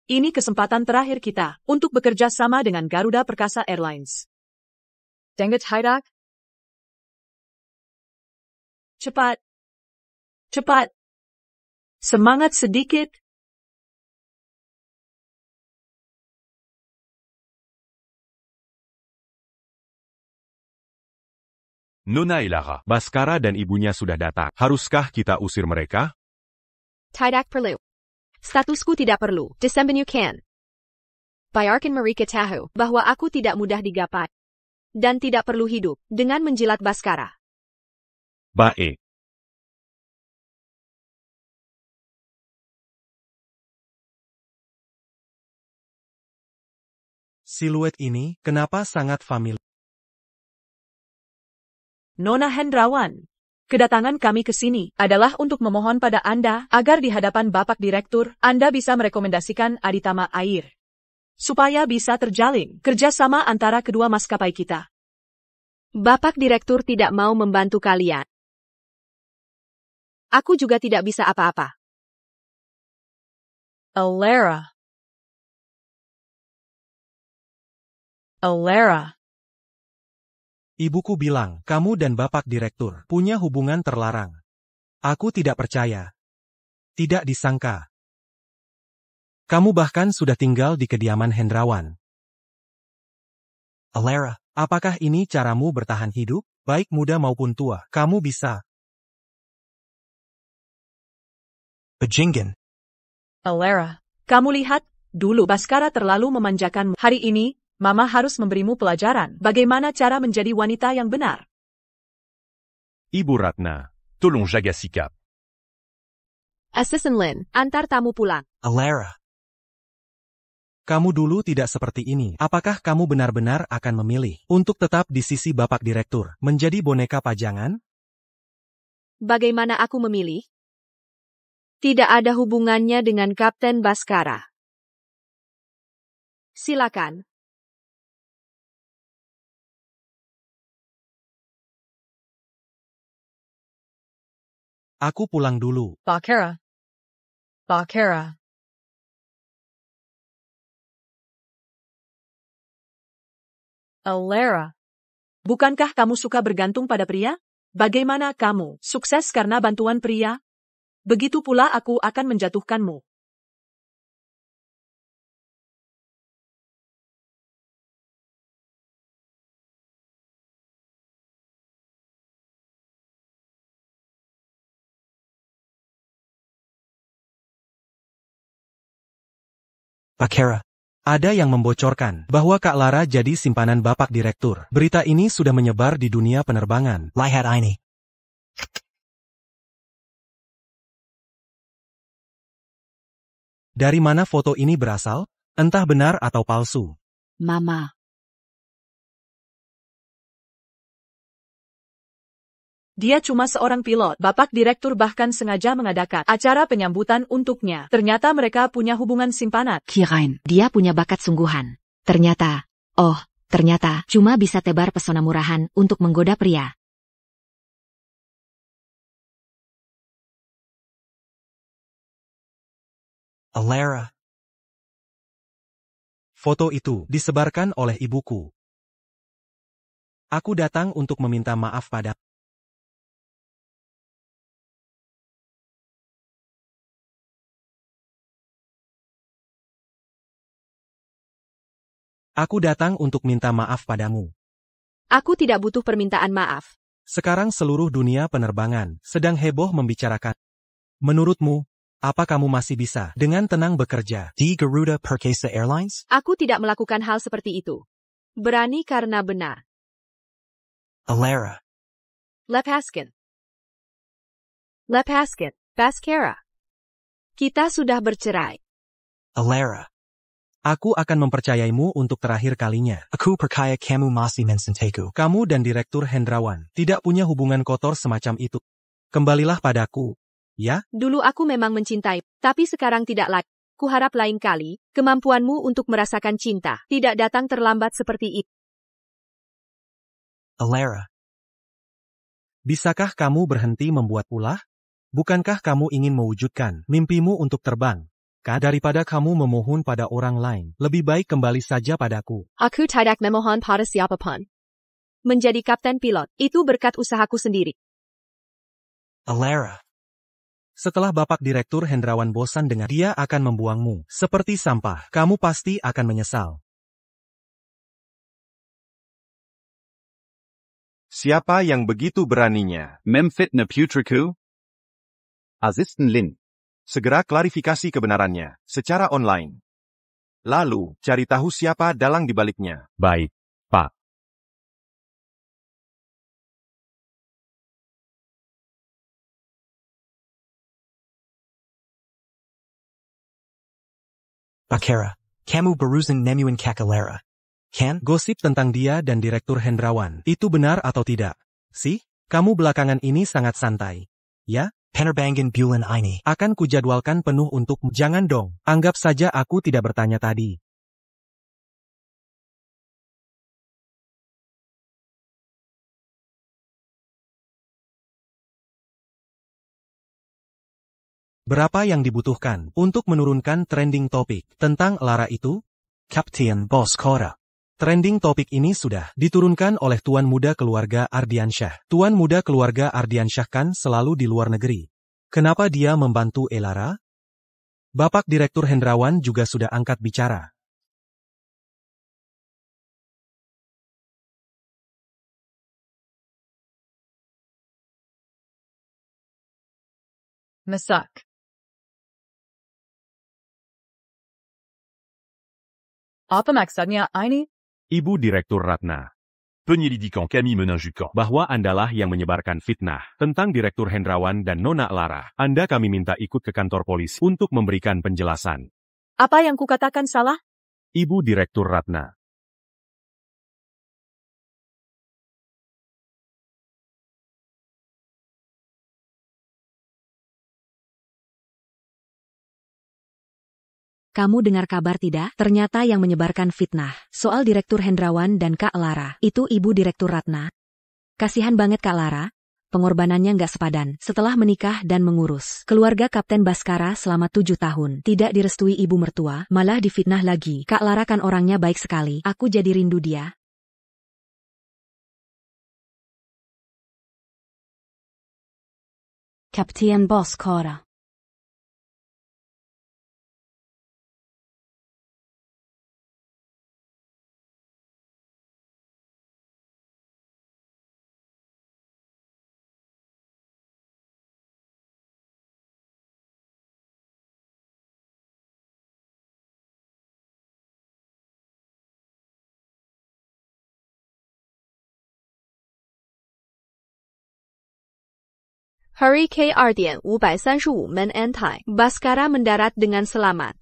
Ini kesempatan terakhir kita untuk bekerja sama dengan Garuda Perkasa Airlines. Dengar tidak? Cepat. Cepat. Semangat sedikit. Nona Ilara, Baskara dan ibunya sudah datang. Haruskah kita usir mereka? Tidak perlu. Statusku tidak perlu. Disembunyikan. Biarkan mereka tahu bahwa aku tidak mudah digapai. Dan tidak perlu hidup dengan menjilat Baskara. Baik. Siluet ini, kenapa sangat familiar? Nona Hendrawan, kedatangan kami ke sini adalah untuk memohon pada Anda agar di hadapan Bapak Direktur, Anda bisa merekomendasikan Aditama Air. Supaya bisa terjalin kerjasama antara kedua maskapai kita. Bapak Direktur tidak mau membantu kalian. Aku juga tidak bisa apa-apa. Alara. Alara. Ibuku bilang, kamu dan Bapak Direktur punya hubungan terlarang. Aku tidak percaya. Tidak disangka. Kamu bahkan sudah tinggal di kediaman Hendrawan. Alara, Apakah ini caramu bertahan hidup? Baik muda maupun tua, kamu bisa. Bajingan. Alara, kamu lihat, dulu Baskara terlalu memanjakanmu. Hari ini, Mama harus memberimu pelajaran bagaimana cara menjadi wanita yang benar. Ibu Ratna, tolong jaga sikap. Assistant Lin, antar tamu pulang. Alara. Kamu dulu tidak seperti ini. Apakah kamu benar-benar akan memilih untuk tetap di sisi Bapak Direktur, menjadi boneka pajangan? Bagaimana aku memilih? Tidak ada hubungannya dengan Kapten Baskara. Silakan. Aku pulang dulu. Baskara. Baskara. Alara. Bukankah kamu suka bergantung pada pria? Bagaimana kamu sukses karena bantuan pria? Begitu pula aku akan menjatuhkanmu. Bakara. Ada yang membocorkan bahwa Kak Lara jadi simpanan Bapak Direktur. Berita ini sudah menyebar di dunia penerbangan. Lihat ini. Dari mana foto ini berasal? Entah benar atau palsu. Mama. Dia cuma seorang pilot. Bapak Direktur bahkan sengaja mengadakan acara penyambutan untuknya. Ternyata mereka punya hubungan simpanan. Kirain, dia punya bakat sungguhan. Ternyata cuma bisa tebar pesona murahan untuk menggoda pria. Alara. Foto itu disebarkan oleh ibuku. Aku datang untuk meminta maaf pada Aku datang untuk minta maaf padamu. Aku tidak butuh permintaan maaf. Sekarang seluruh dunia penerbangan sedang heboh membicarakan. Menurutmu, apa kamu masih bisa dengan tenang bekerja di Garuda Perkasa Airlines? Aku tidak melakukan hal seperti itu. Berani karena benar. Alara. Lepaskan. Baskara. Kita sudah bercerai. Alara. Aku akan mempercayaimu untuk terakhir kalinya. Aku percaya kamu masih mencintaku. Kamu dan Direktur Hendrawan tidak punya hubungan kotor semacam itu. Kembalilah padaku, ya? Dulu aku memang mencintai, tapi sekarang tidak lagi. Kuharap lain kali, kemampuanmu untuk merasakan cinta tidak datang terlambat seperti itu. Alara. Bisakah kamu berhenti membuat ulah? Bukankah kamu ingin mewujudkan mimpimu untuk terbang? Daripada kamu memohon pada orang lain, lebih baik kembali saja padaku. Aku tidak memohon pada siapapun. Menjadi kapten pilot, itu berkat usahaku sendiri. Alara. Setelah Bapak Direktur Hendrawan bosan dengan dia akan membuangmu seperti sampah, kamu pasti akan menyesal. Siapa yang begitu beraninya memfitnah putriku? Assistant Lin. Segera klarifikasi kebenarannya secara online. Lalu, cari tahu siapa dalang di baliknya. Baik, Pak. Bakara. Kamu barusan nemuin Kakalara. Kan? Gosip tentang dia dan Direktur Hendrawan, itu benar atau tidak? Sih, kamu belakangan ini sangat santai. Ya? Penerbangan bulan ini. Akan kujadwalkan penuh untukmu. Jangan dong, anggap saja aku tidak bertanya tadi. Berapa yang dibutuhkan untuk menurunkan trending topik tentang Lara itu? Kapten Baskara. Trending topik ini sudah diturunkan oleh Tuan Muda Keluarga Ardiansyah. Tuan Muda Keluarga Ardiansyah kan selalu di luar negeri. Kenapa dia membantu Elara? Bapak Direktur Hendrawan juga sudah angkat bicara. Masak. Apa maksudnya ini? Ibu Direktur Ratna. Penyelidikan kami menunjukkan bahwa Andalah yang menyebarkan fitnah tentang Direktur Hendrawan dan Nona Lara. Anda kami minta ikut ke kantor polisi untuk memberikan penjelasan. Apa yang kukatakan salah? Ibu Direktur Ratna. Kamu dengar kabar tidak? Ternyata yang menyebarkan fitnah soal Direktur Hendrawan dan Kak Lara, itu Ibu Direktur Ratna. Kasihan banget Kak Lara, pengorbanannya nggak sepadan. Setelah menikah dan mengurus keluarga Kapten Baskara selama 7 tahun, tidak direstui ibu mertua, malah difitnah lagi. Kak Lara kan orangnya baik sekali, aku jadi rindu dia. Kapten Baskara. Hurry KR 535 Men Anti. Baskara mendarat dengan selamat.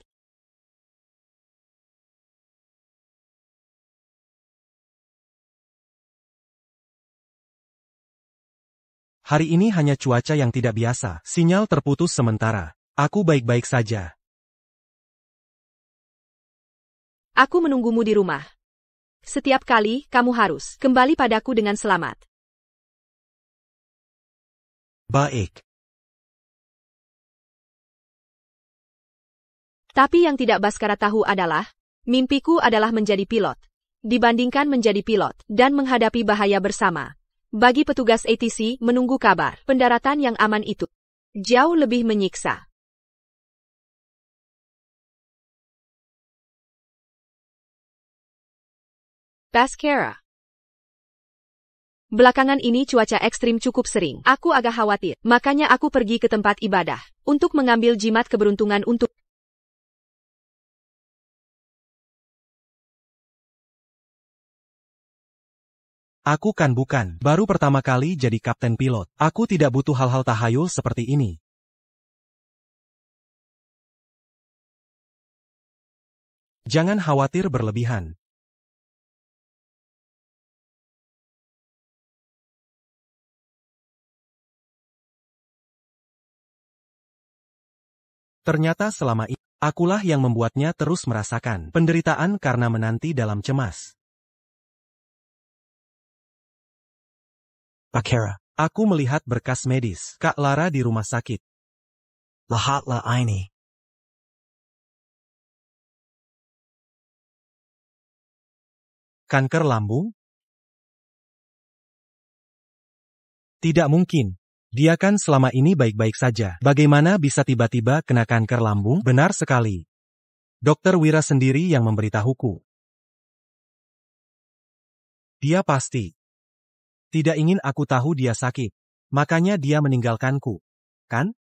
Hari ini hanya cuaca yang tidak biasa. Sinyal terputus sementara. Aku baik-baik saja. Aku menunggumu di rumah. Setiap kali, kamu harus kembali padaku dengan selamat. Baik. Tapi yang tidak Baskara tahu adalah, mimpiku adalah menjadi pilot. Dibandingkan menjadi pilot dan menghadapi bahaya bersama. Bagi petugas ATC menunggu kabar pendaratan yang aman itu jauh lebih menyiksa. Baskara. Belakangan ini cuaca ekstrim cukup sering. Aku agak khawatir, makanya aku pergi ke tempat ibadah untuk mengambil jimat keberuntungan untuk Aku kan bukan baru pertama kali jadi kapten pilot. Aku tidak butuh hal-hal tahayul seperti ini. Jangan khawatir berlebihan. Ternyata selama ini, akulah yang membuatnya terus merasakan penderitaan karena menanti dalam cemas. Bakara. Aku melihat berkas medis Kak Lara di rumah sakit. Lahatla ini. Kanker lambung? Tidak mungkin. Dia kan selama ini baik-baik saja. Bagaimana bisa tiba-tiba kena kanker lambung? Benar sekali. Dokter Wira sendiri yang memberitahuku. Dia pasti tidak ingin aku tahu dia sakit. Makanya dia meninggalkanku. Kan?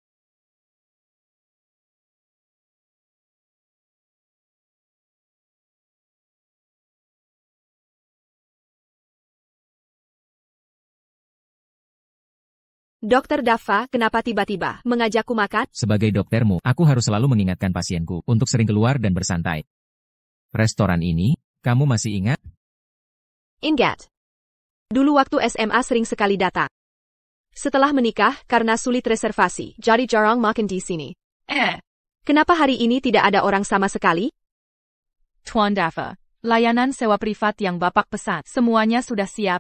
Dokter Dava, kenapa tiba-tiba mengajakku makan? Sebagai doktermu, aku harus selalu mengingatkan pasienku untuk sering keluar dan bersantai. Restoran ini, kamu masih ingat? Ingat. Dulu waktu SMA sering sekali datang. Setelah menikah, karena sulit reservasi, jadi jarang makan di sini. Kenapa hari ini tidak ada orang sama sekali? Tuan Dava, layanan sewa privat yang Bapak pesan, semuanya sudah siap.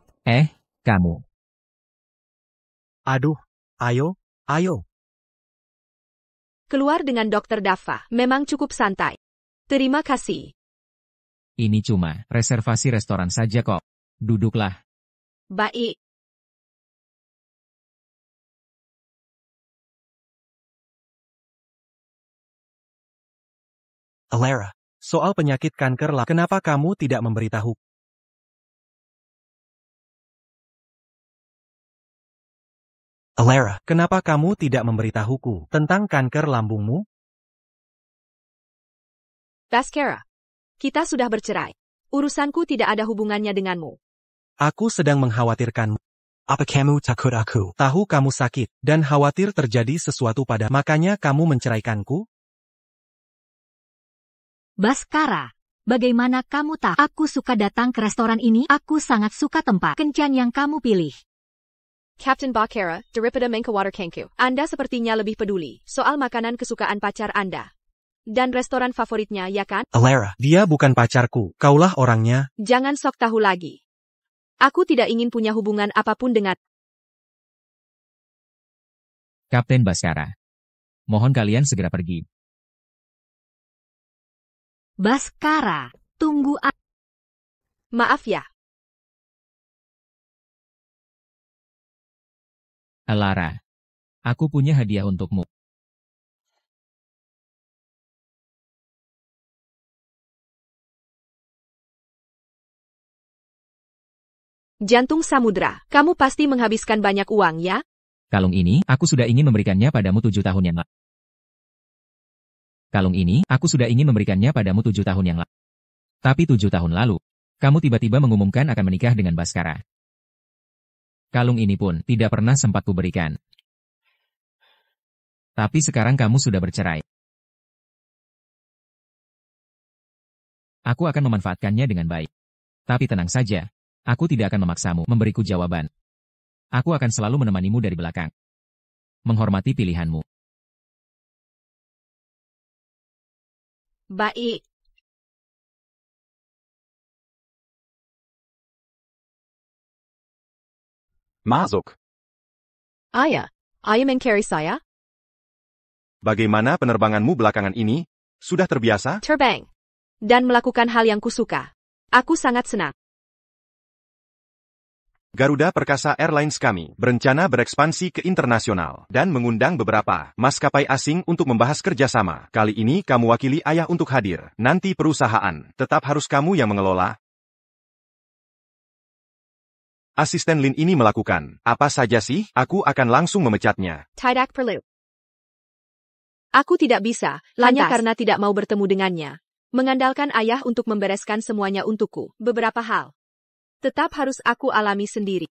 Kamu. Aduh, ayo. Keluar dengan Dokter Dava, memang cukup santai. Terima kasih. Ini cuma reservasi restoran saja kok. Duduklah. Baik. Alara. Soal penyakit kanker lah, kenapa kamu tidak memberitahu? Alara. Kenapa kamu tidak memberitahuku tentang kanker lambungmu? Baskara. Kita sudah bercerai. Urusanku tidak ada hubungannya denganmu. Aku sedang mengkhawatirkanmu. Apa kamu takut aku? Tahu kamu sakit, dan khawatir terjadi sesuatu pada makanya kamu menceraikanku? Baskara, bagaimana kamu tahu aku suka datang ke restoran ini? Aku sangat suka tempat kencan yang kamu pilih. Captain Bakara, daripada Mengkawater Kengku. Anda sepertinya lebih peduli soal makanan kesukaan pacar Anda. Dan restoran favoritnya, ya kan? Alara. Dia bukan pacarku, kaulah orangnya. Jangan sok tahu lagi. Aku tidak ingin punya hubungan apapun dengan... Kapten Baskara. Mohon kalian segera pergi. Baskara, tunggu. Maaf ya. Alara. Aku punya hadiah untukmu. Jantung samudra, kamu pasti menghabiskan banyak uang ya? Kalung ini, aku sudah ingin memberikannya padamu 7 tahun yang lalu. Kalung ini, aku sudah ingin memberikannya padamu 7 tahun yang lalu. Tapi 7 tahun lalu, kamu tiba-tiba mengumumkan akan menikah dengan Baskara. Kalung ini pun tidak pernah sempat kuberikan. Tapi sekarang kamu sudah bercerai. Aku akan memanfaatkannya dengan baik. Tapi tenang saja, aku tidak akan memaksamu memberiku jawaban. Aku akan selalu menemanimu dari belakang. Menghormati pilihanmu. Baik. Masuk. Ayah mengcarry saya? Bagaimana penerbanganmu belakangan ini? Sudah terbiasa? Terbang. Dan melakukan hal yang kusuka. Aku sangat senang. Garuda Perkasa Airlines kami berencana berekspansi ke internasional dan mengundang beberapa maskapai asing untuk membahas kerjasama. Kali ini kamu wakili ayah untuk hadir. Nanti perusahaan tetap harus kamu yang mengelola. Asisten Lin ini melakukan apa saja sih? Aku akan langsung memecatnya. Tidak perlu. Aku tidak bisa, hanya karena tidak mau bertemu dengannya. Mengandalkan ayah untuk membereskan semuanya untukku. Beberapa hal tetap harus aku alami sendiri.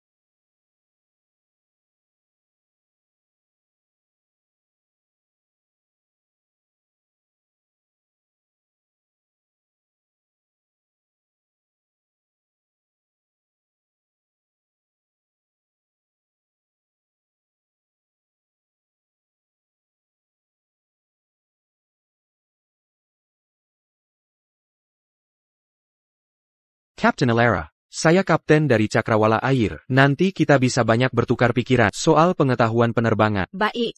Captain Alara, saya kapten dari Cakrawala Air. Nanti kita bisa banyak bertukar pikiran soal pengetahuan penerbangan. Baik.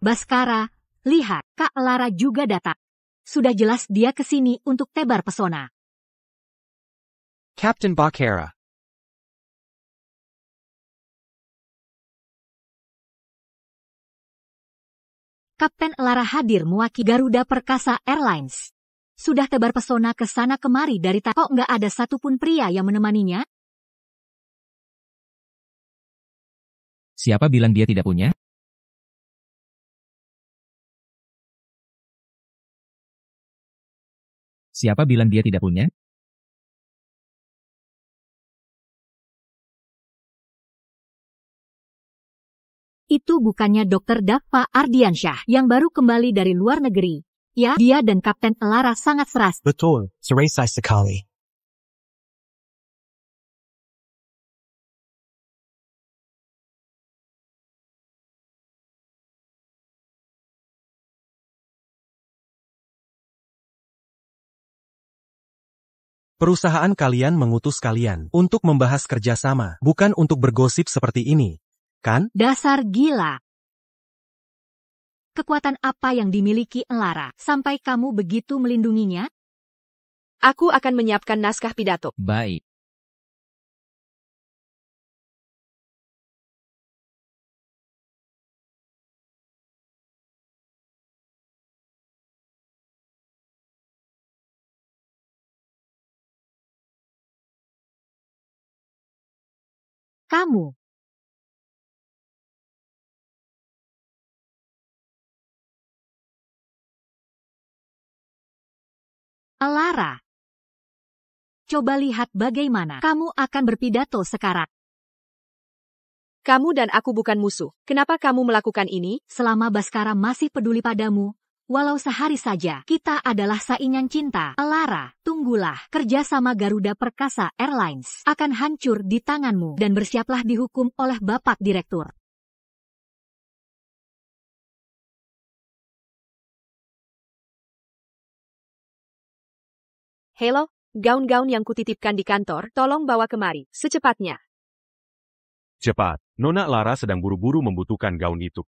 Baskara, lihat, Kak Lara juga datang. Sudah jelas dia ke sini untuk tebar pesona. Captain Bakara. Kapten Lara hadir mewakili Garuda Perkasa Airlines. Sudah tebar pesona ke sana kemari dari kok nggak ada satupun pria yang menemaninya? Siapa bilang dia tidak punya? Siapa bilang dia tidak punya? Itu bukannya Dr. Dakpa Ardiansyah yang baru kembali dari luar negeri. Ya, dia dan Kapten Lara sangat seras. Betul, serai sekali. Perusahaan kalian mengutus kalian untuk membahas kerjasama, bukan untuk bergosip seperti ini. Kan? Dasar gila. Kekuatan apa yang dimiliki Lara sampai kamu begitu melindunginya? Aku akan menyiapkan naskah pidato. Baik. kamu. Lara. Coba lihat bagaimana kamu akan berpidato sekarang. Kamu dan aku bukan musuh. Kenapa kamu melakukan ini? Selama Baskara masih peduli padamu, walau sehari saja, kita adalah saingan cinta. Lara, tunggulah. Kerjasama Garuda Perkasa Airlines akan hancur di tanganmu dan bersiaplah dihukum oleh Bapak Direktur. Halo, gaun-gaun yang kutitipkan di kantor, tolong bawa kemari, secepatnya. Cepat, Nona Lara sedang buru-buru membutuhkan gaun itu.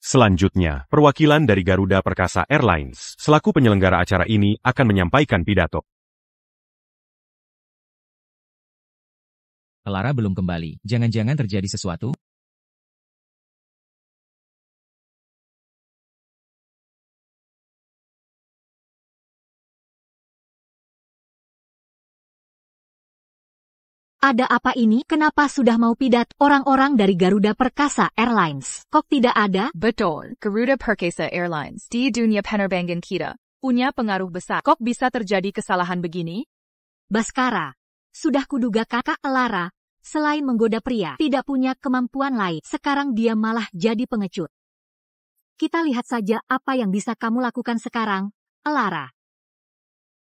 Selanjutnya, perwakilan dari Garuda Perkasa Airlines, selaku penyelenggara acara ini, akan menyampaikan pidato. Lara belum kembali. Jangan-jangan terjadi sesuatu? Ada apa ini? Kenapa sudah mau pidato? Orang-orang dari Garuda Perkasa Airlines. Kok tidak ada? Betul, Garuda Perkasa Airlines di dunia penerbangan kita punya pengaruh besar. Kok bisa terjadi kesalahan begini? Baskara, sudah kuduga kakak Lara, selain menggoda pria, tidak punya kemampuan lain. Sekarang dia malah jadi pengecut. Kita lihat saja apa yang bisa kamu lakukan sekarang, Lara.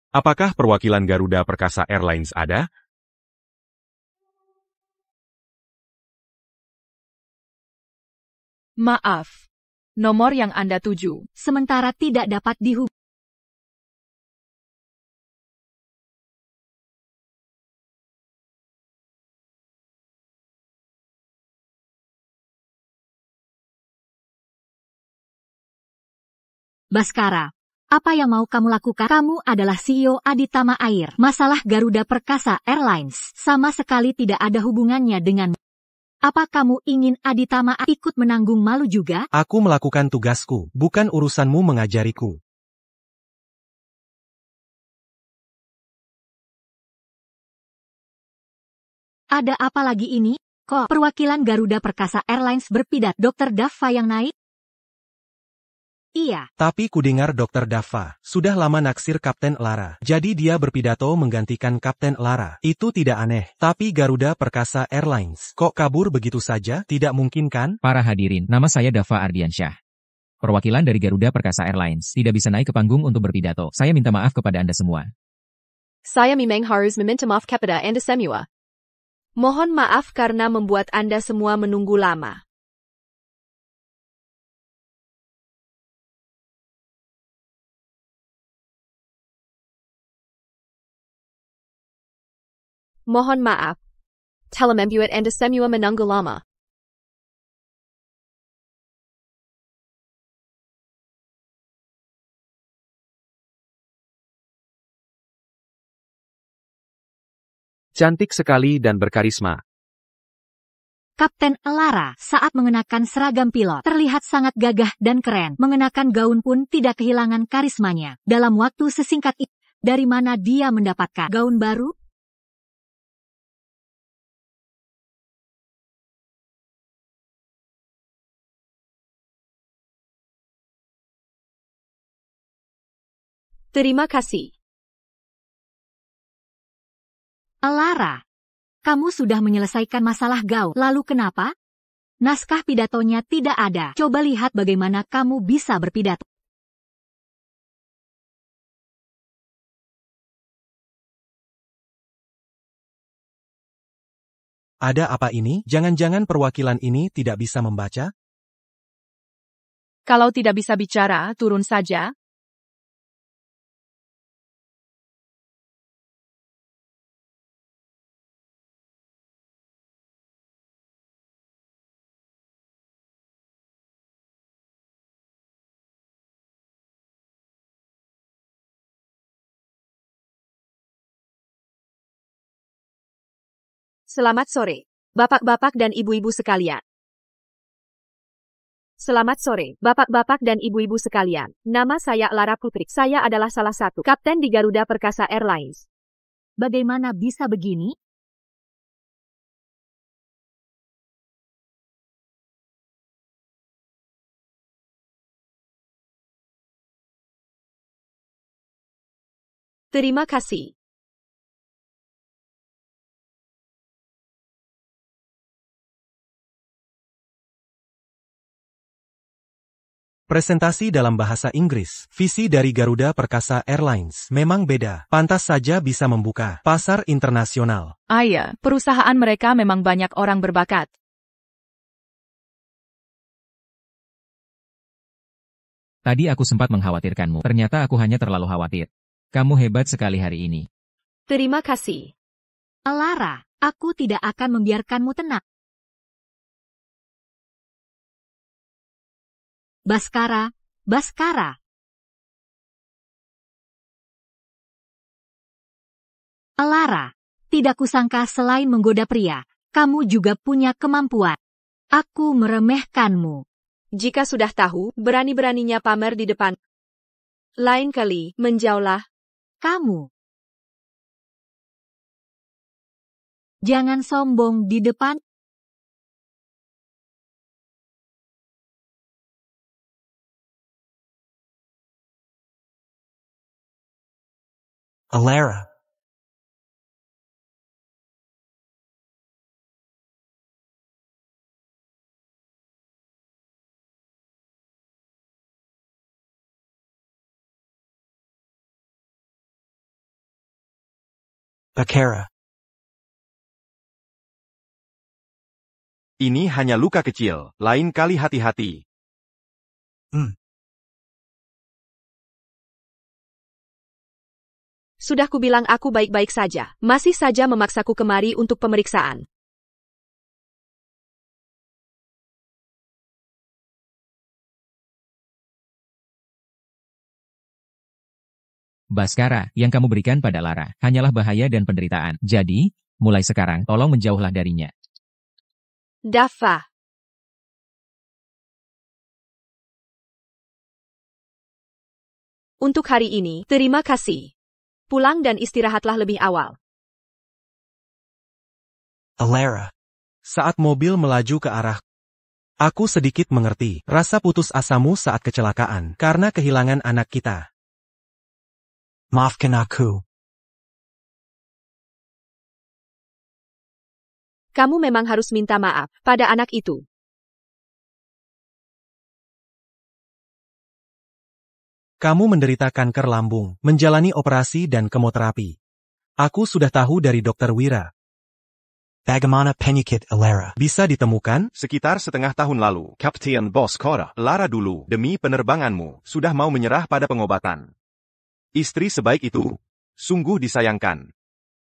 Apakah perwakilan Garuda Perkasa Airlines ada? Maaf, nomor yang Anda tuju sementara tidak dapat dihubungi. Baskara, apa yang mau kamu lakukan? Kamu adalah CEO Aditama Air. Masalah Garuda Perkasa Airlines sama sekali tidak ada hubungannya dengan. Apa kamu ingin Aditama ikut menanggung malu juga? Aku melakukan tugasku, bukan urusanmu mengajariku. Ada apa lagi ini? Kok perwakilan Garuda Perkasa Airlines berpidato? Dr. Dava yang naik? Iya. Tapi kudengar Dr. Dava sudah lama naksir Kapten Lara. Jadi dia berpidato menggantikan Kapten Lara. Itu tidak aneh. Tapi Garuda Perkasa Airlines kok kabur begitu saja? Tidak mungkin kan? Para hadirin, nama saya Dava Ardiansyah. Perwakilan dari Garuda Perkasa Airlines tidak bisa naik ke panggung untuk berpidato. Saya minta maaf kepada Anda semua. Saya memang harus meminta maaf kepada Anda semua. Mohon maaf karena membuat Anda semua menunggu lama. Mohon maaf. Telah membuat Anda semua menunggu lama. Cantik sekali dan berkarisma. Kapten Lara saat mengenakan seragam pilot terlihat sangat gagah dan keren. Mengenakan gaun pun tidak kehilangan karismanya. Dalam waktu sesingkat itu, dari mana dia mendapatkan gaun baru? Terima kasih. Lara, kamu sudah menyelesaikan masalah gaul. Lalu kenapa? Naskah pidatonya tidak ada. Coba lihat bagaimana kamu bisa berpidato. Ada apa ini? Jangan-jangan perwakilan ini tidak bisa membaca? Kalau tidak bisa bicara, turun saja. Selamat sore, bapak-bapak dan ibu-ibu sekalian. Selamat sore, bapak-bapak dan ibu-ibu sekalian. Nama saya Lara Putri. Saya adalah salah satu kapten di Garuda Perkasa Airlines. Bagaimana bisa begini? Terima kasih. Presentasi dalam bahasa Inggris. Visi dari Garuda Perkasa Airlines memang beda. Pantas saja bisa membuka pasar internasional. Iya, perusahaan mereka memang banyak orang berbakat. Tadi aku sempat mengkhawatirkanmu. Ternyata aku hanya terlalu khawatir. Kamu hebat sekali hari ini. Terima kasih. Lara, aku tidak akan membiarkanmu tenang. Baskara, Baskara. Lara, tidak kusangka selain menggoda pria, kamu juga punya kemampuan. Aku meremehkanmu. Jika sudah tahu, berani-beraninya pamer di depan. Lain kali, menjauhlah. Kamu. Jangan sombong di depan. Alara. Bakara. Ini hanya luka kecil, lain kali hati-hati. Sudah kubilang aku baik-baik saja. Masih saja memaksaku kemari untuk pemeriksaan. Baskara, yang kamu berikan pada Lara, hanyalah bahaya dan penderitaan. Jadi, mulai sekarang, tolong menjauhlah darinya. Dafa. Untuk hari ini, terima kasih. Pulang dan istirahatlah lebih awal. Alara. Saat mobil melaju ke arah, aku sedikit mengerti rasa putus asamu saat kecelakaan karena kehilangan anak kita. Maafkan aku. Kamu memang harus minta maaf pada anak itu. Kamu menderita kanker lambung, menjalani operasi dan kemoterapi. Aku sudah tahu dari Dokter Wira. Bagaimana penyakit Alara? Bisa ditemukan? Sekitar setengah tahun lalu, Kapten Baskara, Lara dulu, demi penerbanganmu, sudah mau menyerah pada pengobatan. Istri sebaik itu, sungguh disayangkan.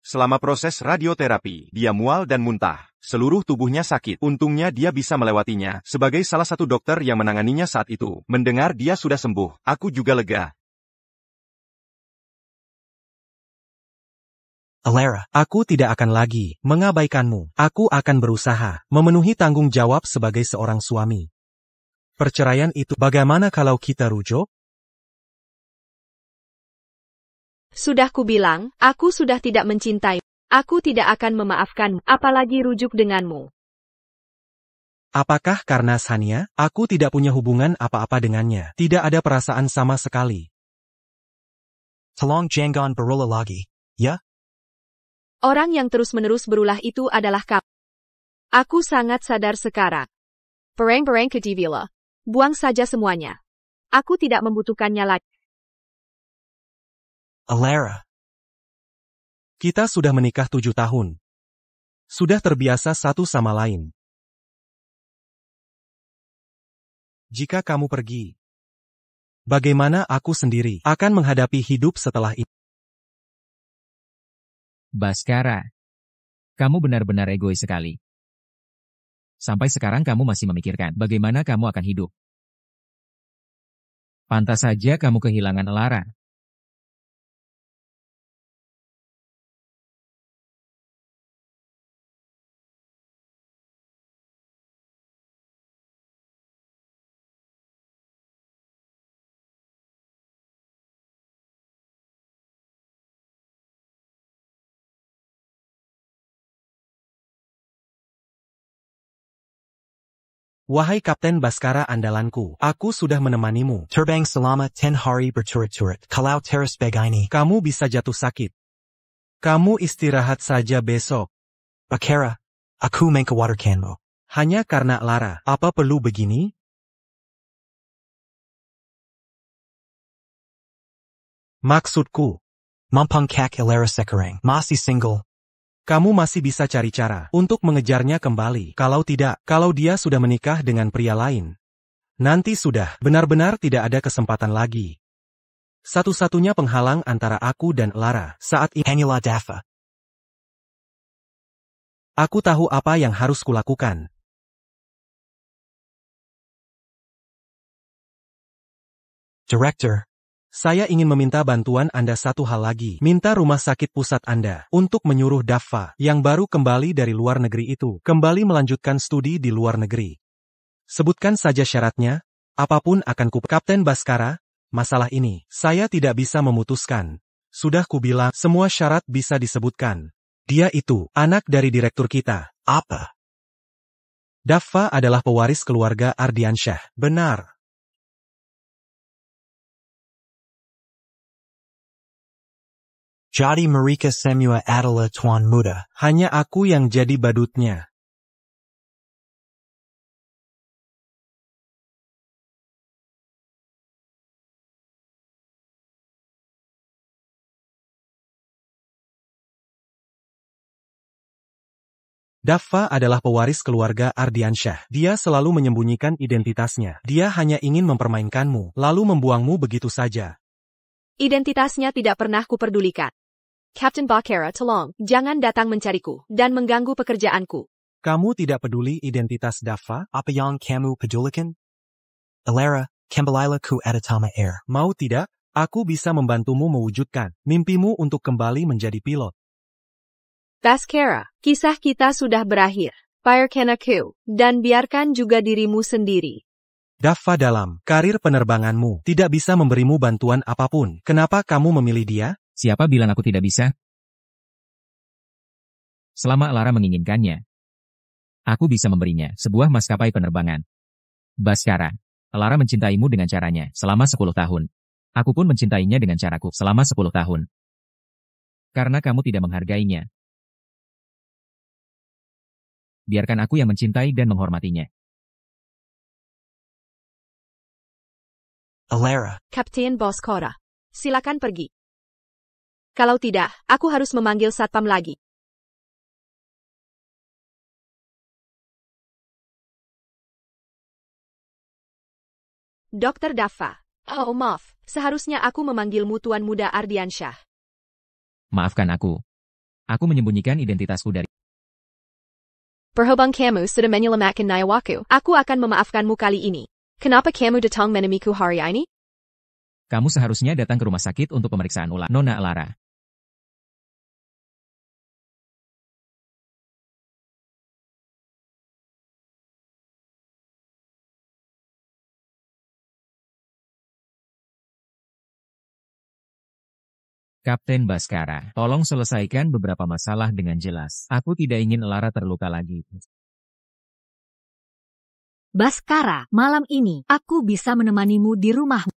Selama proses radioterapi, dia mual dan muntah. Seluruh tubuhnya sakit. Untungnya dia bisa melewatinya. Sebagai salah satu dokter yang menanganinya saat itu, mendengar dia sudah sembuh, aku juga lega. Alara, aku tidak akan lagi mengabaikanmu. Aku akan berusaha memenuhi tanggung jawab sebagai seorang suami. Perceraian itu, bagaimana kalau kita rujuk? Sudah kubilang, aku sudah tidak mencintai. Aku tidak akan memaafkanmu, apalagi rujuk denganmu. Apakah karena Sania, aku tidak punya hubungan apa-apa dengannya. Tidak ada perasaan sama sekali. Tolong jangan berulah lagi, ya? Orang yang terus-menerus berulah itu adalah kamu. Aku sangat sadar sekarang. Pereng-pereng ke Tivila. Buang saja semuanya. Aku tidak membutuhkannya lagi. Alara. Kita sudah menikah 7 tahun. Sudah terbiasa satu sama lain. Jika kamu pergi, bagaimana aku sendiri akan menghadapi hidup setelah itu? Baskara, kamu benar-benar egois sekali. Sampai sekarang kamu masih memikirkan bagaimana kamu akan hidup. Pantas saja kamu kehilangan Lara. Wahai Kapten Baskara andalanku, aku sudah menemanimu. Terbang selama 10 hari berturut-turut. Kalau terus begini, Kamu bisa jatuh sakit. Kamu istirahat saja besok. Bakara, aku mengkhawatirkanmu. Hanya karena Lara, apa perlu begini? Maksudku, Mumpung kak Elara sekarang masih single. kamu masih bisa cari cara untuk mengejarnya kembali. Kalau tidak, kalau dia sudah menikah dengan pria lain, nanti sudah benar-benar tidak ada kesempatan lagi. Satu-satunya penghalang antara aku dan Lara saat ini Hanyalah Dafa. aku tahu apa yang harus kulakukan. Director, Saya ingin meminta bantuan Anda satu hal lagi. Minta rumah sakit pusat Anda untuk menyuruh Daffa yang baru kembali dari luar negeri itu kembali melanjutkan studi di luar negeri. Sebutkan saja syaratnya, apapun akan Kapten Baskara, masalah ini saya tidak bisa memutuskan. Sudah kubilang semua syarat bisa disebutkan. Dia itu anak dari direktur kita. apa? Daffa adalah pewaris keluarga Ardiansyah. Benar. Jadi mereka semua adalah tuan muda. Hanya aku yang jadi badutnya. Daffa adalah pewaris keluarga Ardiansyah. Dia selalu menyembunyikan identitasnya. Dia hanya ingin mempermainkanmu, lalu membuangmu begitu saja. Identitasnya tidak pernah kuperdulikan. Captain Bakara, tolong, jangan datang mencariku dan mengganggu pekerjaanku. Kamu tidak peduli identitas Daffa? Apa yang kamu pedulikan? Elara, kembalilah ku Adatama Air. Mau tidak, aku bisa membantumu mewujudkan mimpimu untuk kembali menjadi pilot. Baskara, kisah kita sudah berakhir. Biarkan aku, dan biarkan juga dirimu sendiri. Daffa dalam karir penerbanganmu tidak bisa memberimu bantuan apapun. Kenapa kamu memilih dia? Siapa bilang aku tidak bisa? Selama Lara menginginkannya, aku bisa memberinya sebuah maskapai penerbangan. Baskara, Lara mencintaimu dengan caranya selama 10 tahun. Aku pun mencintainya dengan caraku selama 10 tahun. Karena kamu tidak menghargainya, biarkan aku yang mencintai dan menghormatinya. Elara, Kapten Baskara, silakan pergi. Kalau tidak, aku harus memanggil satpam lagi. Dokter Daffa. Oh maaf, seharusnya aku memanggilmu Tuan Muda Ardiansyah. Maafkan aku. Aku menyembunyikan identitasku dari... Perhubung kamu sudah menyelamatkan nyawaku, aku akan memaafkanmu kali ini. Kenapa kamu datang menemuiku hari ini? Kamu seharusnya datang ke rumah sakit untuk pemeriksaan ulang, Nona Lara. Kapten Baskara, tolong selesaikan beberapa masalah dengan jelas. Aku tidak ingin Lara terluka lagi. Baskara, malam ini aku bisa menemanimu di rumahmu.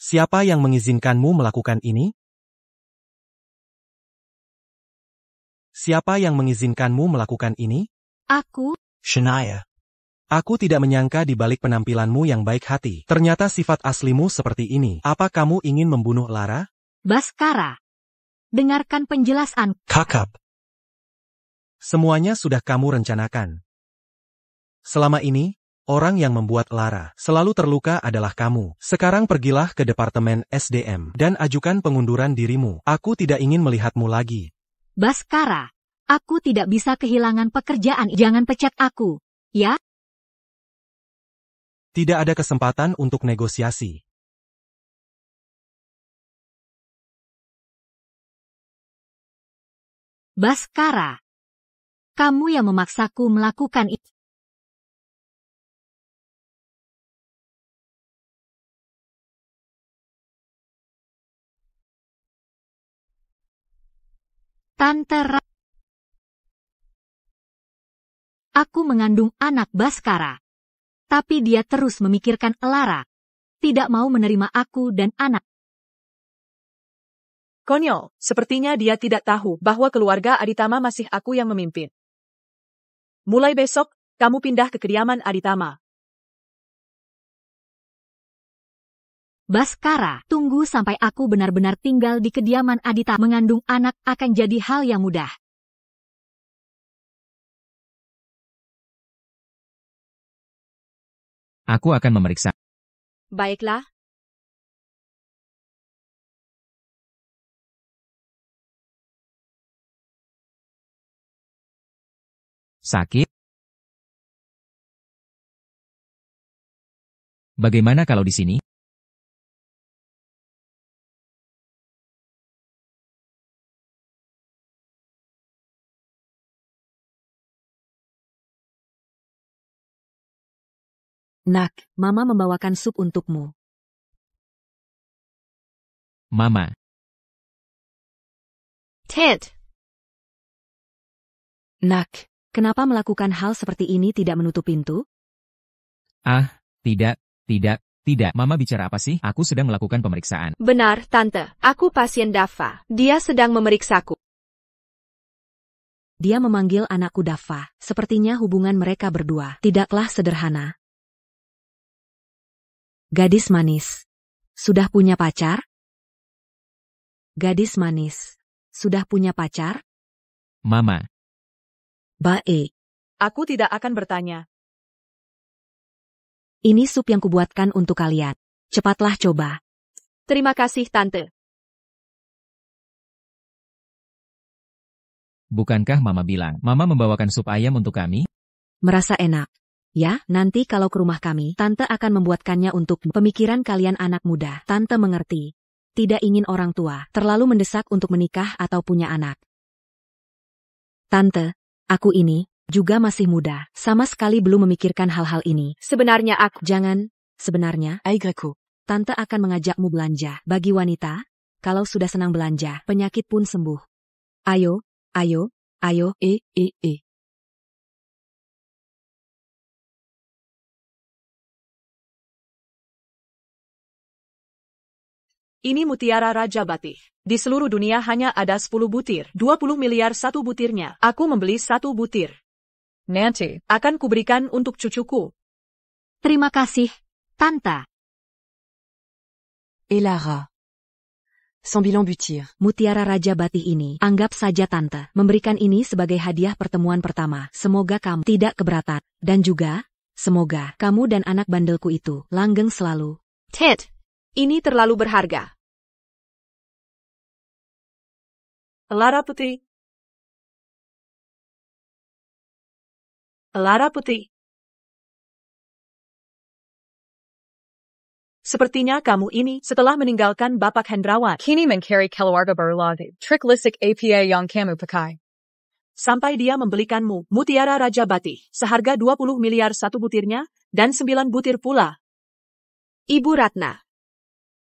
Siapa yang mengizinkanmu melakukan ini? Siapa yang mengizinkanmu melakukan ini? Aku, Shania. Aku tidak menyangka di balik penampilanmu yang baik hati, ternyata sifat aslimu seperti ini. Apa kamu ingin membunuh Lara? Baskara. Dengarkan penjelasan. Kakap. Semuanya sudah kamu rencanakan. Selama ini, orang yang membuat Lara selalu terluka adalah kamu. Sekarang pergilah ke Departemen SDM dan ajukan pengunduran dirimu. Aku tidak ingin melihatmu lagi. Baskara, aku tidak bisa kehilangan pekerjaan. Jangan pecat aku, ya? Tidak ada kesempatan untuk negosiasi. Baskara, kamu yang memaksaku melakukan itu. Tante Aku mengandung anak Baskara. Tapi dia terus memikirkan Elara. Tidak mau menerima aku dan anak. Konyol, sepertinya dia tidak tahu bahwa keluarga Aditama masih aku yang memimpin. Mulai besok, kamu pindah ke kediaman Aditama. Baskara, tunggu sampai aku benar-benar tinggal di kediaman Adita. Mengandung anak akan jadi hal yang mudah. Aku akan memeriksa. Baiklah. Sakit? Bagaimana kalau di sini? Nak, Mama membawakan sup untukmu. Mama. Ted. Nak, kenapa melakukan hal seperti ini tidak menutup pintu? Tidak. Mama bicara apa sih? Aku sedang melakukan pemeriksaan. Benar, Tante. Aku pasien Dava. Dia sedang memeriksaku. Dia memanggil anakku Dava. Sepertinya hubungan mereka berdua tidaklah sederhana. Gadis manis. Sudah punya pacar? Gadis manis. Sudah punya pacar? Mama. Baik. Aku tidak akan bertanya. Ini sup yang kubuatkan untuk kalian. Cepatlah coba. Terima kasih, Tante. Bukankah Mama bilang, Mama membawakan sup ayam untuk kami? Merasa enak. Ya, nanti kalau ke rumah kami, Tante akan membuatkannya untuk pemikiran kalian anak muda. Tante mengerti. Tidak ingin orang tua terlalu mendesak untuk menikah atau punya anak. Tante, aku ini juga masih muda. Sama sekali belum memikirkan hal-hal ini. Sebenarnya aku... Jangan, sebenarnya, Aigreku. Tante akan mengajakmu belanja. Bagi wanita, kalau sudah senang belanja, penyakit pun sembuh. Ayo. Ini mutiara Raja Batih. Di seluruh dunia hanya ada 10 butir. 20 miliar satu butirnya. Aku membeli 1 butir. Nanti, akan kuberikan untuk cucuku. Terima kasih, Tante. Elara. 100 butir. Mutiara Raja Batih ini, anggap saja Tante memberikan ini sebagai hadiah pertemuan pertama. Semoga kamu tidak keberatan. Dan juga, semoga kamu dan anak bandelku itu langgeng selalu. Ted, ini terlalu berharga. Elara putih. Elara putih. Sepertinya kamu ini setelah meninggalkan Bapak Hendrawan. Kini mencari keluarga baru lagi. Trik lisik APA yang kamu pakai. Sampai dia membelikanmu mutiara Raja Batih seharga 20 miliar satu butirnya dan 9 butir pula. Ibu Ratna.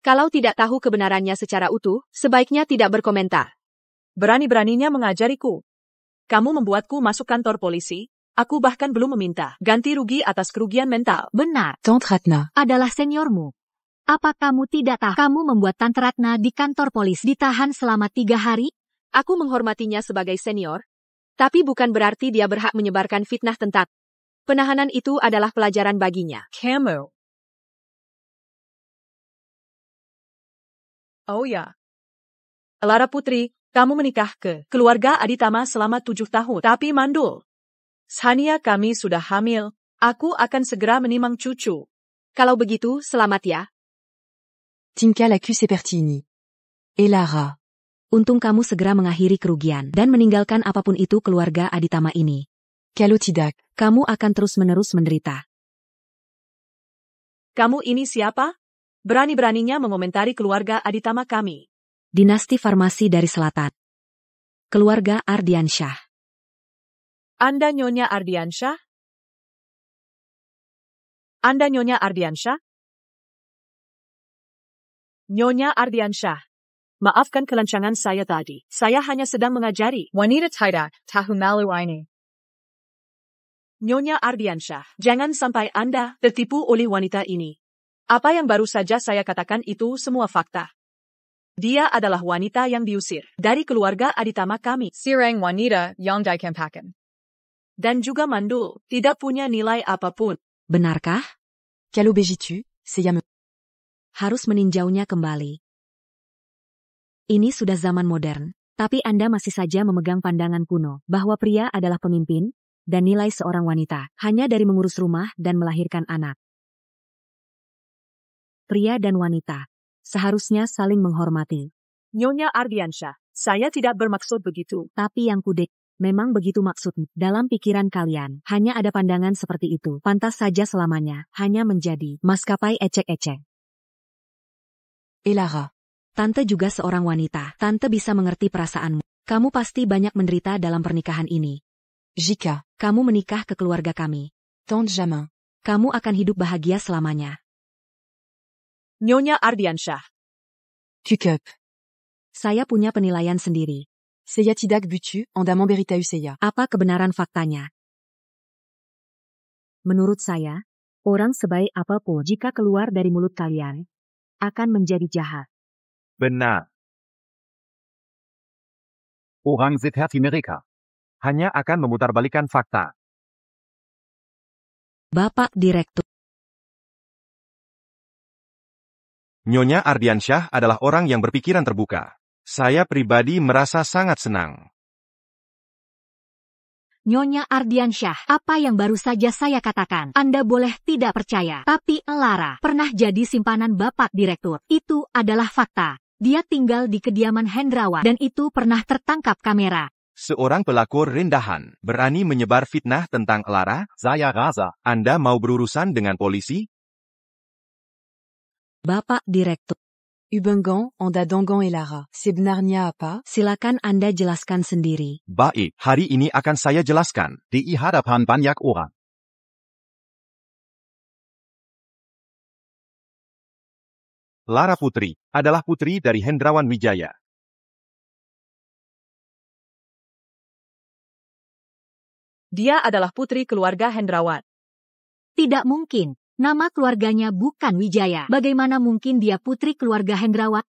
Kalau tidak tahu kebenarannya secara utuh, sebaiknya tidak berkomentar. Berani-beraninya mengajariku. Kamu membuatku masuk kantor polisi, aku bahkan belum meminta ganti rugi atas kerugian mental. Benar. Tante Ratna adalah seniormu. Apa kamu tidak tahu kamu membuat Tante Ratna di kantor polisi ditahan selama 3 hari? Aku menghormatinya sebagai senior, tapi bukan berarti dia berhak menyebarkan fitnah tentang. Penahanan itu adalah pelajaran baginya. Kamu. Oh ya. Elara Putri, kamu menikah ke keluarga Aditama selama 7 tahun. Tapi mandul. Sania kami sudah hamil. Aku akan segera menimang cucu. Kalau begitu, selamat ya. Tinka Lacus Epertini. Elara. Untung kamu segera mengakhiri kerugian dan meninggalkan apapun itu keluarga Aditama ini. Kalotidak. Kamu akan terus-menerus menderita. Kamu ini siapa? Berani-beraninya mengomentari keluarga Aditama kami. Dinasti Farmasi dari Selatan. Keluarga Ardiansyah. Anda Nyonya Ardiansyah? Anda Nyonya Ardiansyah? Nyonya Ardiansyah. Maafkan kelancangan saya tadi. Saya hanya sedang mengajari wanita tidak tahu malu ini. Nyonya Ardiansyah, jangan sampai Anda tertipu oleh wanita ini. Apa yang baru saja saya katakan itu semua fakta. Dia adalah wanita yang diusir dari keluarga aditama kami. Sirang wanita yang dikempakan. Dan juga mandul, tidak punya nilai apapun. Benarkah? Quelle obéis-tu, Seiya me... Harus meninjaunya kembali. Ini sudah zaman modern, tapi Anda masih saja memegang pandangan kuno bahwa pria adalah pemimpin dan nilai seorang wanita hanya dari mengurus rumah dan melahirkan anak. Pria dan wanita seharusnya saling menghormati. Nyonya Ardiansyah, saya tidak bermaksud begitu. Tapi yang kudek, memang begitu maksudnya. Dalam pikiran kalian, hanya ada pandangan seperti itu. Pantas saja selamanya, hanya menjadi maskapai ecek-ecek. Elara. Tante juga seorang wanita. Tante bisa mengerti perasaanmu. Kamu pasti banyak menderita dalam pernikahan ini. Jika. Kamu menikah ke keluarga kami. Tante Jamin. Kamu akan hidup bahagia selamanya. Nyonya Ardiansyah. Kukup. Saya punya penilaian sendiri. Seiya tidak butu, andamant berita Seiya. Apa kebenaran faktanya? Menurut saya, orang sebaik apapun jika keluar dari mulut kalian, akan menjadi jahat. Benar. Orang seperti mereka hanya akan memutarbalikkan fakta. Bapak Direktur. Nyonya Ardiansyah adalah orang yang berpikiran terbuka. Saya pribadi merasa sangat senang. Nyonya Ardiansyah, apa yang baru saja saya katakan? Anda boleh tidak percaya, tapi Lara pernah jadi simpanan Bapak Direktur. Itu adalah fakta. Dia tinggal di kediaman Hendrawan dan itu pernah tertangkap kamera. Seorang pelakor rendahan berani menyebar fitnah tentang Lara. Saya rasa Anda mau berurusan dengan polisi? Bapak Direktur. Ubengan, Anda Dangan et Lara. Sebenarnya apa? Silakan Anda jelaskan sendiri. Baik, hari ini akan saya jelaskan di hadapan banyak orang. Lara Putri adalah putri dari Hendrawan Wijaya. Dia adalah putri keluarga Hendrawan. Tidak mungkin. Nama keluarganya bukan Wijaya. Bagaimana mungkin dia putri keluarga Hendrawan?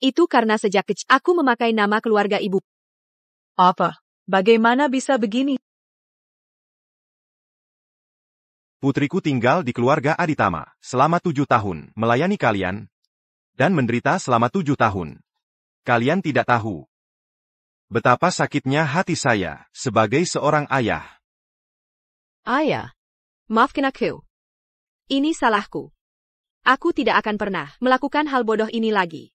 Itu karena sejak kecil aku memakai nama keluarga ibu. Apa? Bagaimana bisa begini? Putriku tinggal di keluarga Aditama selama 7 tahun, melayani kalian, dan menderita selama 7 tahun. Kalian tidak tahu betapa sakitnya hati saya sebagai seorang ayah. Ayah, maafkan aku. Ini salahku. Aku tidak akan pernah melakukan hal bodoh ini lagi.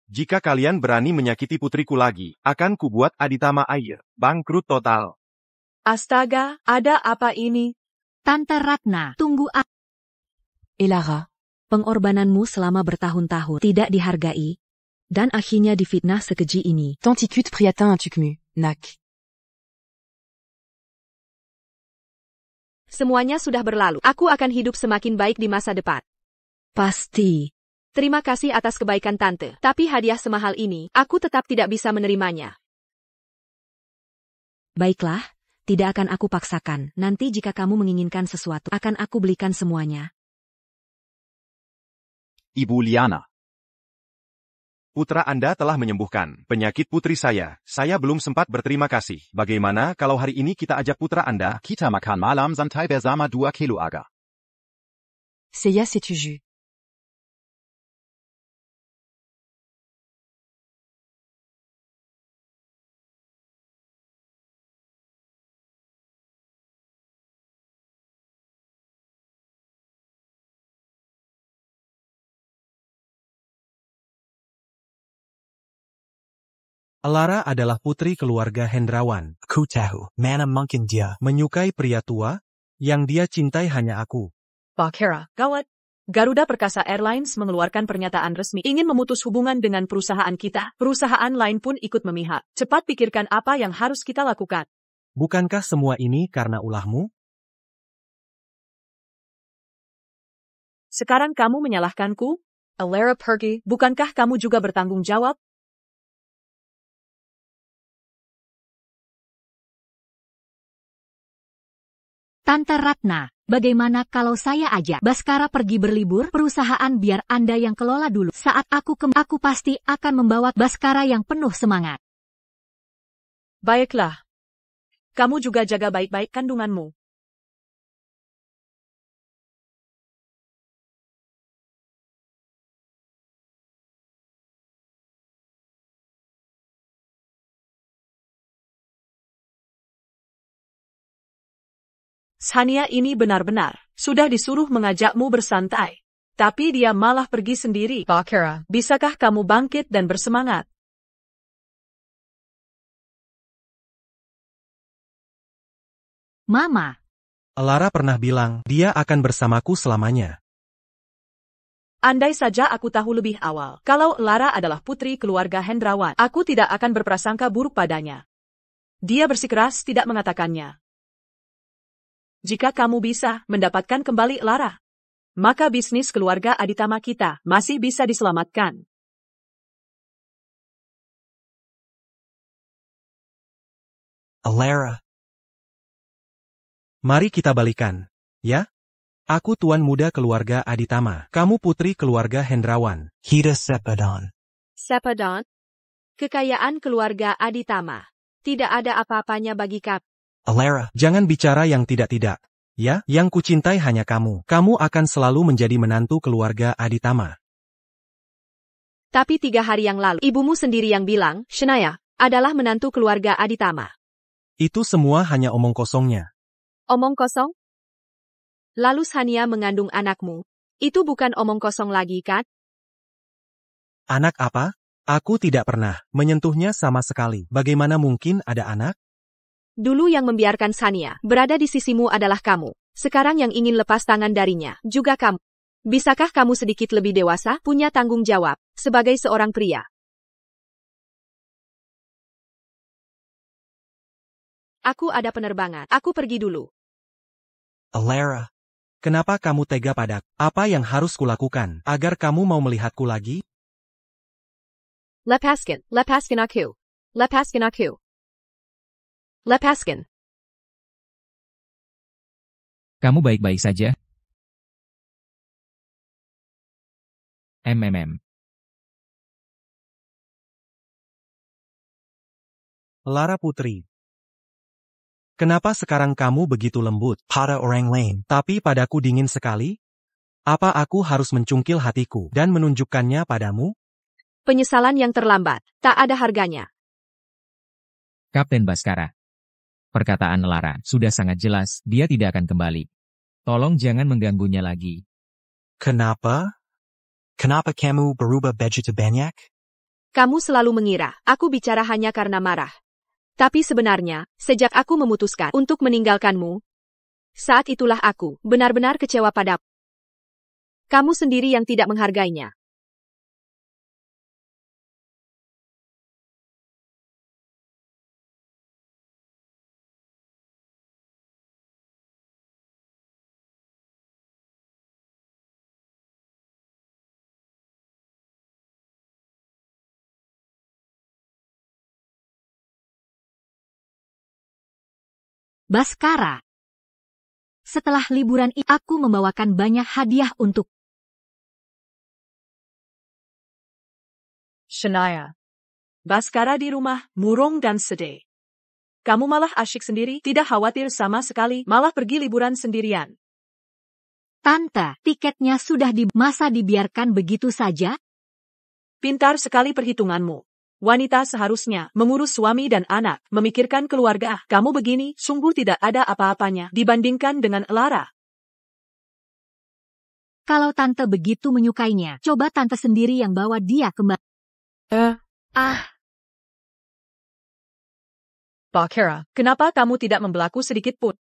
Jika kalian berani menyakiti putriku lagi, akan kubuat Aditama Air bangkrut total. Astaga, ada apa ini? Tante Ratna, tunggu Elara. Pengorbananmu selama bertahun-tahun tidak dihargai, dan akhirnya difitnah sekeji ini. Tantikut priatin atukmu, nak. Semuanya sudah berlalu. Aku akan hidup semakin baik di masa depan. Pasti. Terima kasih atas kebaikan Tante. Tapi hadiah semahal ini, aku tetap tidak bisa menerimanya. Baiklah, tidak akan aku paksakan. Nanti jika kamu menginginkan sesuatu, akan aku belikan semuanya. Ibu Liana. Putra Anda telah menyembuhkan penyakit putri saya. Saya belum sempat berterima kasih. Bagaimana kalau hari ini kita ajak putra Anda? Kita makan malam santai bersama 2 keluarga. Seiya setuju. Lara adalah putri keluarga Hendrawan. Aku tahu, mana mungkin dia Menyukai pria tua, yang dia cintai hanya aku. Bakera, gawat. Garuda Perkasa Airlines mengeluarkan pernyataan resmi ingin memutus hubungan dengan perusahaan kita. Perusahaan lain pun ikut memihak. Cepat pikirkan apa yang harus kita lakukan. Bukankah semua ini karena ulahmu? Sekarang kamu menyalahkanku? Alara pergi, bukankah kamu juga bertanggung jawab? Tante Ratna, bagaimana kalau saya ajak Baskara pergi berlibur perusahaan biar Anda yang kelola dulu. Saat aku pasti akan membawa Baskara yang penuh semangat. Baiklah. Kamu juga jaga baik-baik kandunganmu. Sania ini benar-benar sudah disuruh mengajakmu bersantai. Tapi dia malah pergi sendiri. Bakara, bisakah kamu bangkit dan bersemangat? Mama. Lara pernah bilang dia akan bersamaku selamanya. Andai saja aku tahu lebih awal, kalau Lara adalah putri keluarga Hendrawan, aku tidak akan berprasangka buruk padanya. Dia bersikeras tidak mengatakannya. Jika kamu bisa mendapatkan kembali Lara, maka bisnis keluarga Aditama kita masih bisa diselamatkan. Lara. Mari kita balikan, ya? Aku tuan muda keluarga Aditama. Kamu putri keluarga Hendrawan. Kita Sepadon. Sepadon? Kekayaan keluarga Aditama. Tidak ada apa-apanya bagi kap. Lara. Jangan bicara yang tidak-tidak. Ya, yang kucintai hanya kamu. Kamu akan selalu menjadi menantu keluarga Aditama. Tapi 3 hari yang lalu, ibumu sendiri yang bilang, Shania adalah menantu keluarga Aditama. Itu semua hanya omong kosongnya. Omong kosong? Lalu Shania mengandung anakmu. Itu bukan omong kosong lagi, kan? Anak apa? Aku tidak pernah menyentuhnya sama sekali. Bagaimana mungkin ada anak? Dulu yang membiarkan Shania berada di sisimu adalah kamu. Sekarang yang ingin lepas tangan darinya, juga kamu. Bisakah kamu sedikit lebih dewasa, punya tanggung jawab, sebagai seorang pria? Aku ada penerbangan. Aku pergi dulu. Lara. Kenapa kamu tega padaku? Apa yang harus kulakukan agar kamu mau melihatku lagi? Lepaskan aku. Lepaskan aku. Lepaskan. Kamu baik-baik saja? Lara putri. Kenapa sekarang kamu begitu lembut? Pada orang lain. Tapi padaku dingin sekali? Apa aku harus mencungkil hatiku dan menunjukkannya padamu? Penyesalan yang terlambat, tak ada harganya. Kapten Baskara. Perkataan Lara sudah sangat jelas, dia tidak akan kembali. Tolong jangan mengganggunya lagi. Kenapa? Kenapa kamu berubah begitu banyak? Kamu selalu mengira aku bicara hanya karena marah. Tapi sebenarnya, sejak aku memutuskan untuk meninggalkanmu, saat itulah aku benar-benar kecewa padamu. Kamu sendiri yang tidak menghargainya. Baskara. Setelah liburan ini, aku membawakan banyak hadiah untuk Shania. Baskara di rumah, murung dan sedih. Kamu malah asyik sendiri, tidak khawatir sama sekali, malah pergi liburan sendirian. Tante, tiketnya sudah masa dibiarkan begitu saja? Pintar sekali perhitunganmu. Wanita seharusnya mengurus suami dan anak, memikirkan keluarga. Kamu begini, sungguh tidak ada apa-apanya dibandingkan dengan Lara. Kalau tante begitu menyukainya, coba tante sendiri yang bawa dia kembali. Bakara, kenapa kamu tidak membelaku sedikit pun?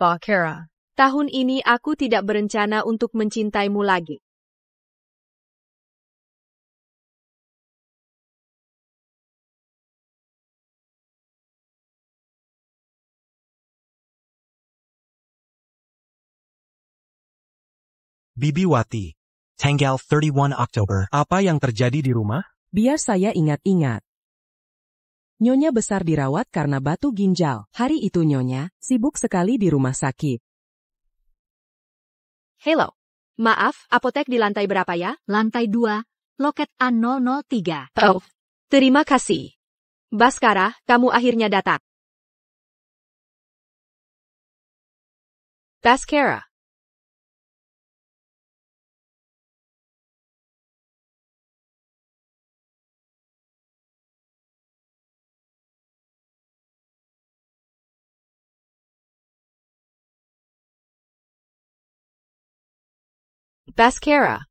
Bakara. Tahun ini aku tidak berencana untuk mencintaimu lagi. Bibi Wati, Tanggal 31 Oktober. apa yang terjadi di rumah? Biar saya ingat-ingat. Nyonya besar dirawat karena batu ginjal. Hari itu Nyonya sibuk sekali di rumah sakit. Hello. Maaf, apotek di lantai berapa ya? Lantai 2, loket A003. Oh, terima kasih. Baskara, kamu akhirnya datang. Baskara. Baskara.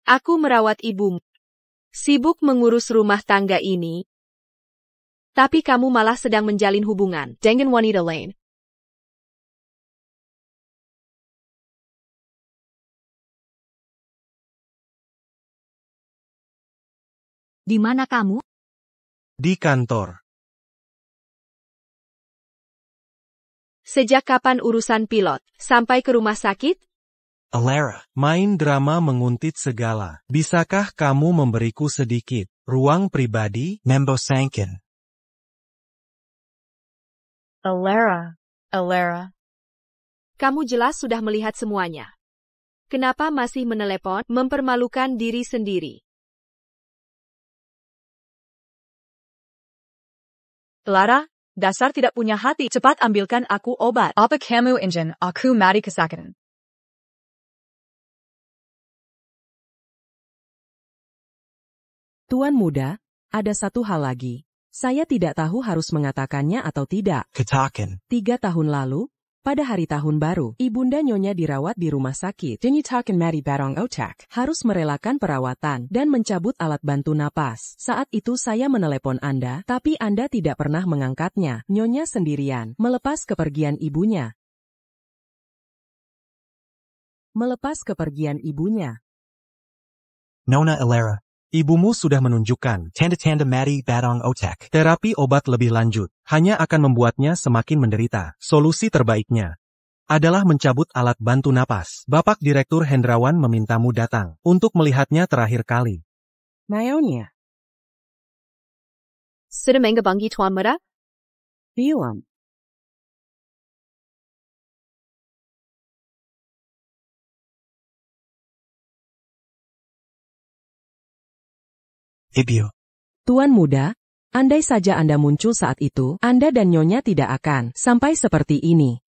Aku merawat ibumu. Sibuk mengurus rumah tangga ini. Tapi kamu malah sedang menjalin hubungan dengan wanita lain. Di mana kamu? Di kantor. Sejak kapan urusan pilot? Sampai ke rumah sakit? Alara. Main drama menguntit segala. Bisakah kamu memberiku sedikit ruang pribadi? Membo Sankin. Alara. Alara. Kamu jelas sudah melihat semuanya. Kenapa masih menelepon, mempermalukan diri sendiri? Lara, dasar tidak punya hati. Cepat ambilkan aku obat. Apa kamu ingin aku mati kesakitan? Tuan muda, ada satu hal lagi. Saya tidak tahu harus mengatakannya atau tidak. Katakan. 3 tahun lalu, pada hari tahun baru, ibunda Nyonya dirawat di rumah sakit. Dinitakan Mari Barong Otak. Harus merelakan perawatan dan mencabut alat bantu napas. Saat itu saya menelepon Anda, tapi Anda tidak pernah mengangkatnya. Nyonya sendirian, melepas kepergian ibunya. Nona Alara. Ibumu sudah menunjukkan Tanda-tanda Mati Batong Otak. terapi obat lebih lanjut. Hanya akan membuatnya semakin menderita. Solusi terbaiknya adalah mencabut alat bantu napas. Bapak Direktur Hendrawan memintamu datang untuk melihatnya terakhir kali. Nyonya, Sudah menghubungi Tuan Muda? bilang. Ibu. Tuan muda, andai saja Anda muncul saat itu, Anda dan Nyonya tidak akan sampai seperti ini.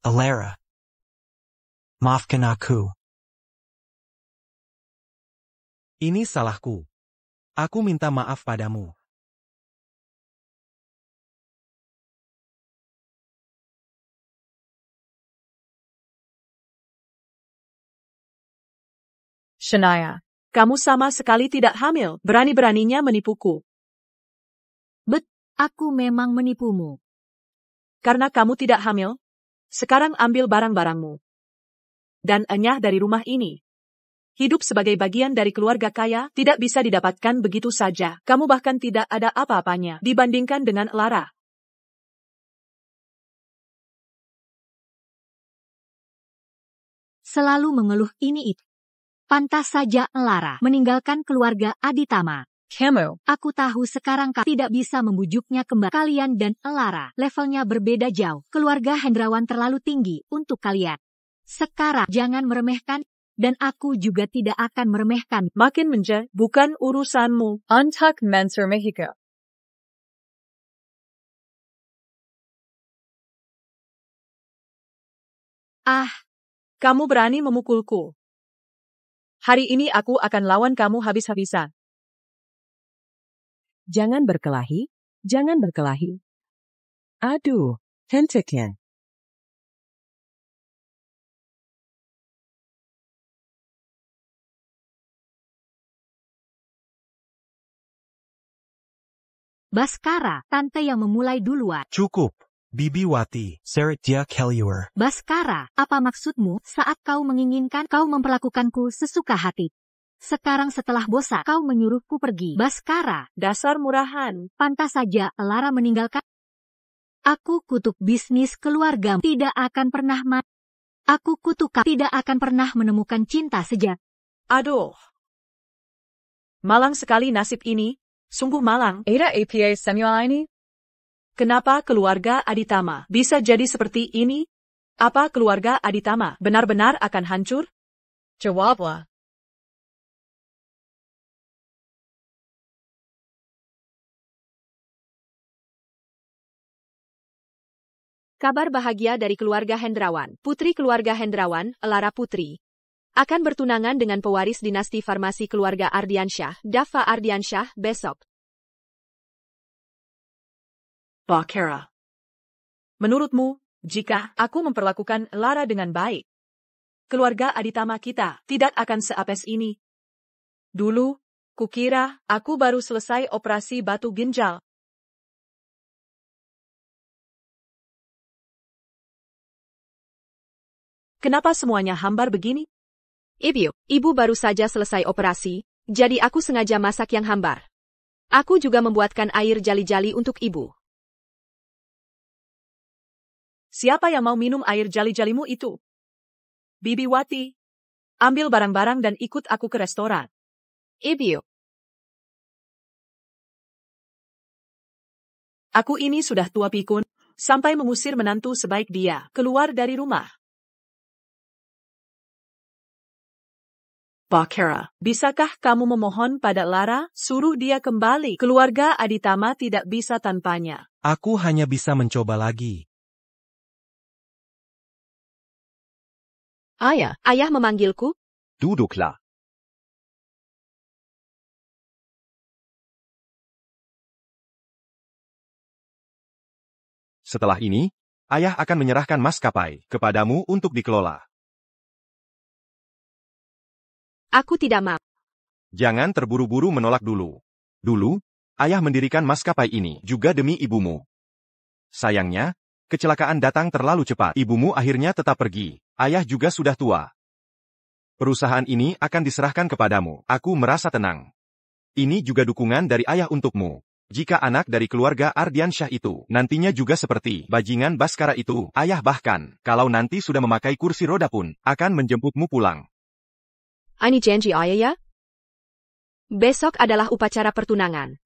Alara. Maafkan aku. Ini salahku. Aku minta maaf padamu. Shania, kamu sama sekali tidak hamil. Berani-beraninya menipuku. Aku memang menipumu. Karena kamu tidak hamil, sekarang ambil barang-barangmu. Dan enyah dari rumah ini. Hidup sebagai bagian dari keluarga kaya tidak bisa didapatkan begitu saja. Kamu bahkan tidak ada apa-apanya dibandingkan dengan Lara. Selalu mengeluh ini itu. Pantas saja Lara meninggalkan keluarga Aditama. Kamu. Aku tahu sekarang kau tidak bisa membujuknya kembali. Kalian dan Lara levelnya berbeda jauh. Keluarga Hendrawan terlalu tinggi untuk kalian. Sekarang jangan meremehkan, dan aku juga tidak akan meremehkan. Makin menja, bukan urusanmu. Antak Mansur Mexico. Kamu berani memukulku. Hari ini aku akan lawan kamu habis-habisan. Jangan berkelahi, jangan berkelahi. Aduh, hentikan. Baskara, tante yang memulai duluan. Cukup, Bibi Wati. Serit dia Kellier. Baskara, apa maksudmu saat kau menginginkan kau memperlakukanku sesuka hati? Sekarang setelah bosan kau menyuruhku pergi. Baskara, Dasar murahan. pantas saja Lara meninggalkan. Aku kutuk bisnis keluarga tidak akan pernah Aku kutuk tidak akan pernah menemukan cinta sejati. Aduh. Malang sekali nasib ini, sungguh malang. Ada apa semua ini? Kenapa keluarga Aditama bisa jadi seperti ini? Apa keluarga Aditama benar-benar akan hancur? Jawablah. Kabar bahagia dari keluarga Hendrawan. Putri keluarga Hendrawan, Lara Putri, akan bertunangan dengan pewaris dinasti farmasi keluarga Ardiansyah, Dava Ardiansyah, besok. Bakara. Menurutmu, jika aku memperlakukan Lara dengan baik, keluarga Aditama kita tidak akan seapes ini? Dulu, kukira aku baru selesai operasi batu ginjal. Kenapa semuanya hambar begini? Ibu baru saja selesai operasi, jadi aku sengaja masak yang hambar. Aku juga membuatkan air jali-jali untuk ibu. Siapa yang mau minum air jali-jalimu itu? Bibi Wati, ambil barang-barang dan ikut aku ke restoran. Ibu. Aku ini sudah tua pikun, sampai mengusir menantu sebaik dia keluar dari rumah. Bakara, bisakah kamu memohon pada Lara, suruh dia kembali? Keluarga Aditama tidak bisa tanpanya. Aku hanya bisa mencoba lagi. Ayah memanggilku? Duduklah. Setelah ini, ayah akan menyerahkan maskapai kepadamu untuk dikelola. Aku tidak mau. Jangan terburu-buru menolak dulu. Dulu, ayah mendirikan maskapai ini juga demi ibumu. Sayangnya, kecelakaan datang terlalu cepat. Ibumu akhirnya tetap pergi. Ayah juga sudah tua. Perusahaan ini akan diserahkan kepadamu. Aku merasa tenang. Ini juga dukungan dari ayah untukmu. Jika anak dari keluarga Ardiansyah itu nantinya juga seperti bajingan Baskara itu, ayah bahkan, kalau nanti sudah memakai kursi roda pun, akan menjemputmu pulang. Ini janji ayah ya? Besok adalah upacara pertunangan.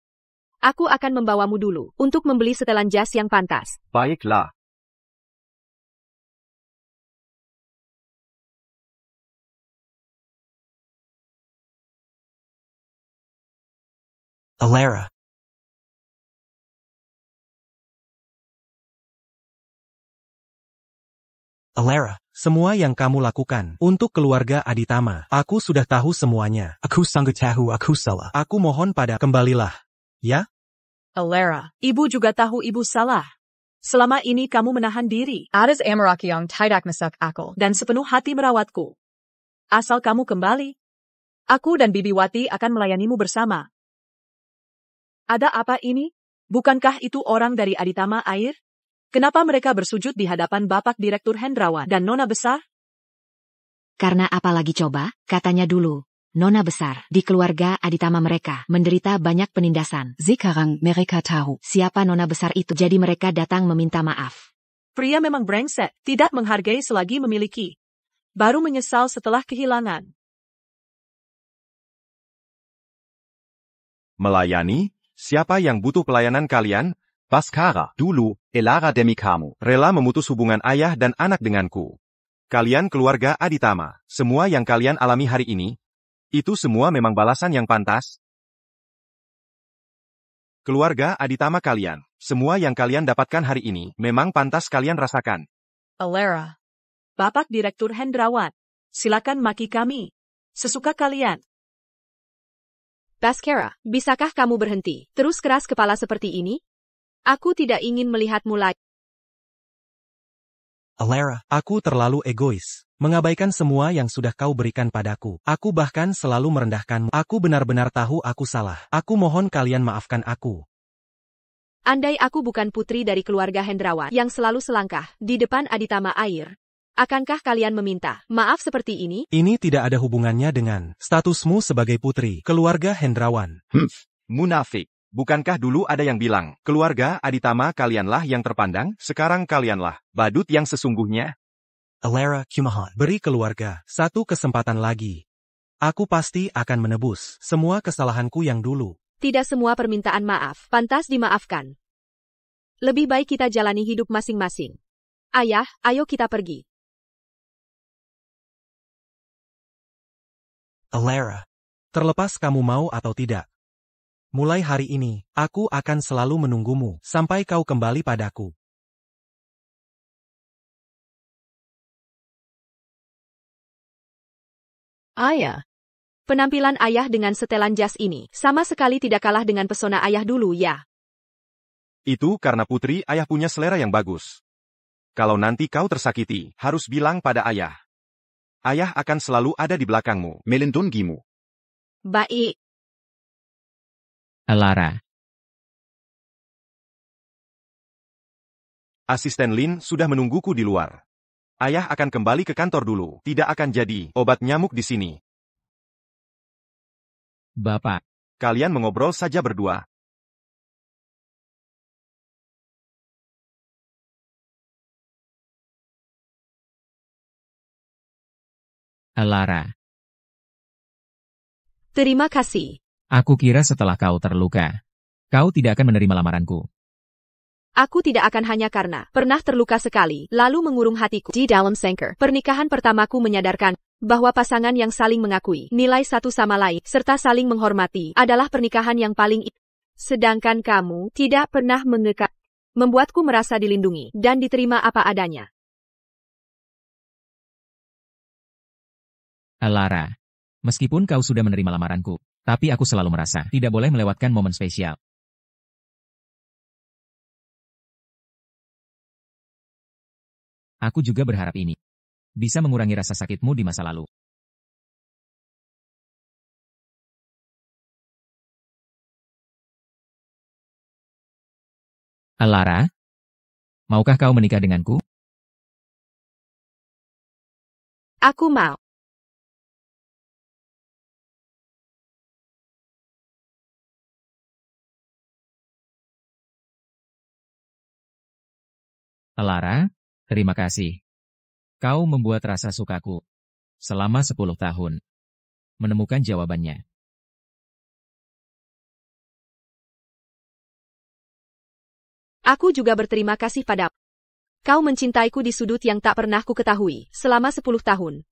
Aku akan membawamu dulu untuk membeli setelan jas yang pantas. Baiklah. Alara. Alara. Semua yang kamu lakukan untuk keluarga Aditama, aku sudah tahu semuanya. Aku sanggup tahu aku salah. Aku mohon pada kembalilah. Ya? Alara, ibu juga tahu ibu salah. Selama ini kamu menahan diri. Adas amaraki yang tidak masak akal. Dan sepenuh hati merawatku. Asal kamu kembali, aku dan Bibi Wati akan melayanimu bersama. Ada apa ini? Bukankah itu orang dari Aditama Air? Kenapa mereka bersujud di hadapan Bapak Direktur Hendrawan dan Nona Besar? Karena apalagi coba, katanya dulu, Nona Besar, di keluarga Aditama mereka menderita banyak penindasan. Sekarang mereka tahu Siapa Nona Besar itu, jadi mereka datang meminta maaf. Pria memang brengsek, tidak menghargai selagi memiliki. Baru menyesal setelah kehilangan. Melayani? Siapa yang butuh pelayanan kalian? Baskara, dulu, Elara demi kamu, rela memutus hubungan ayah dan anak denganku. Kalian keluarga Aditama, semua yang kalian alami hari ini, itu semua memang balasan yang pantas? Keluarga Aditama kalian, semua yang kalian dapatkan hari ini, memang pantas kalian rasakan. Alara, Bapak Direktur Hendrawan, silakan maki kami. Sesuka kalian. Baskara, bisakah kamu berhenti terus keras kepala seperti ini? Aku tidak ingin melihatmu lagi. Alara, aku terlalu egois, mengabaikan semua yang sudah kau berikan padaku. Aku bahkan selalu merendahkanmu. Aku benar-benar tahu aku salah. Aku mohon kalian maafkan aku. Andai aku bukan putri dari keluarga Hendrawan yang selalu selangkah di depan Aditama Air, akankah kalian meminta maaf seperti ini? Ini tidak ada hubungannya dengan statusmu sebagai putri keluarga Hendrawan. Munafik. Bukankah dulu ada yang bilang, keluarga Aditama kalianlah yang terpandang, sekarang kalianlah badut yang sesungguhnya? Alara Kumahan. Beri keluarga satu kesempatan lagi. Aku pasti akan menebus semua kesalahanku yang dulu. Tidak semua permintaan maaf pantas dimaafkan. Lebih baik kita jalani hidup masing-masing. Ayah, ayo kita pergi. Alara. Terlepas kamu mau atau tidak. Mulai hari ini, aku akan selalu menunggumu sampai kau kembali padaku. Ayah. Penampilan ayah dengan setelan jas ini sama sekali tidak kalah dengan pesona ayah dulu ya. Itu karena putri ayah punya selera yang bagus. Kalau nanti kau tersakiti, harus bilang pada ayah. Ayah akan selalu ada di belakangmu, melindungimu. Baik. Alara. Asisten Lin sudah menungguku di luar. Ayah akan kembali ke kantor dulu. Tidak akan jadi obat nyamuk di sini. Bapak. Kalian mengobrol saja berdua. Alara. Terima kasih. Aku kira setelah kau terluka, kau tidak akan menerima lamaranku. Aku tidak akan hanya karena pernah terluka sekali, lalu mengurung hatiku di dalam sengker. Pernikahan pertamaku menyadarkan bahwa pasangan yang saling mengakui nilai satu sama lain, serta saling menghormati, adalah pernikahan yang paling sedangkan kamu tidak pernah mengekat, membuatku merasa dilindungi dan diterima apa adanya. Alara, meskipun kau sudah menerima lamaranku, tapi aku selalu merasa tidak boleh melewatkan momen spesial. Aku juga berharap ini bisa mengurangi rasa sakitmu di masa lalu. Alara, maukah kau menikah denganku? Aku mau. Alara, terima kasih. Kau membuat rasa sukaku selama 10 tahun menemukan jawabannya. Aku juga berterima kasih padamu. Kau mencintaiku di sudut yang tak pernah ku ketahui selama 10 tahun.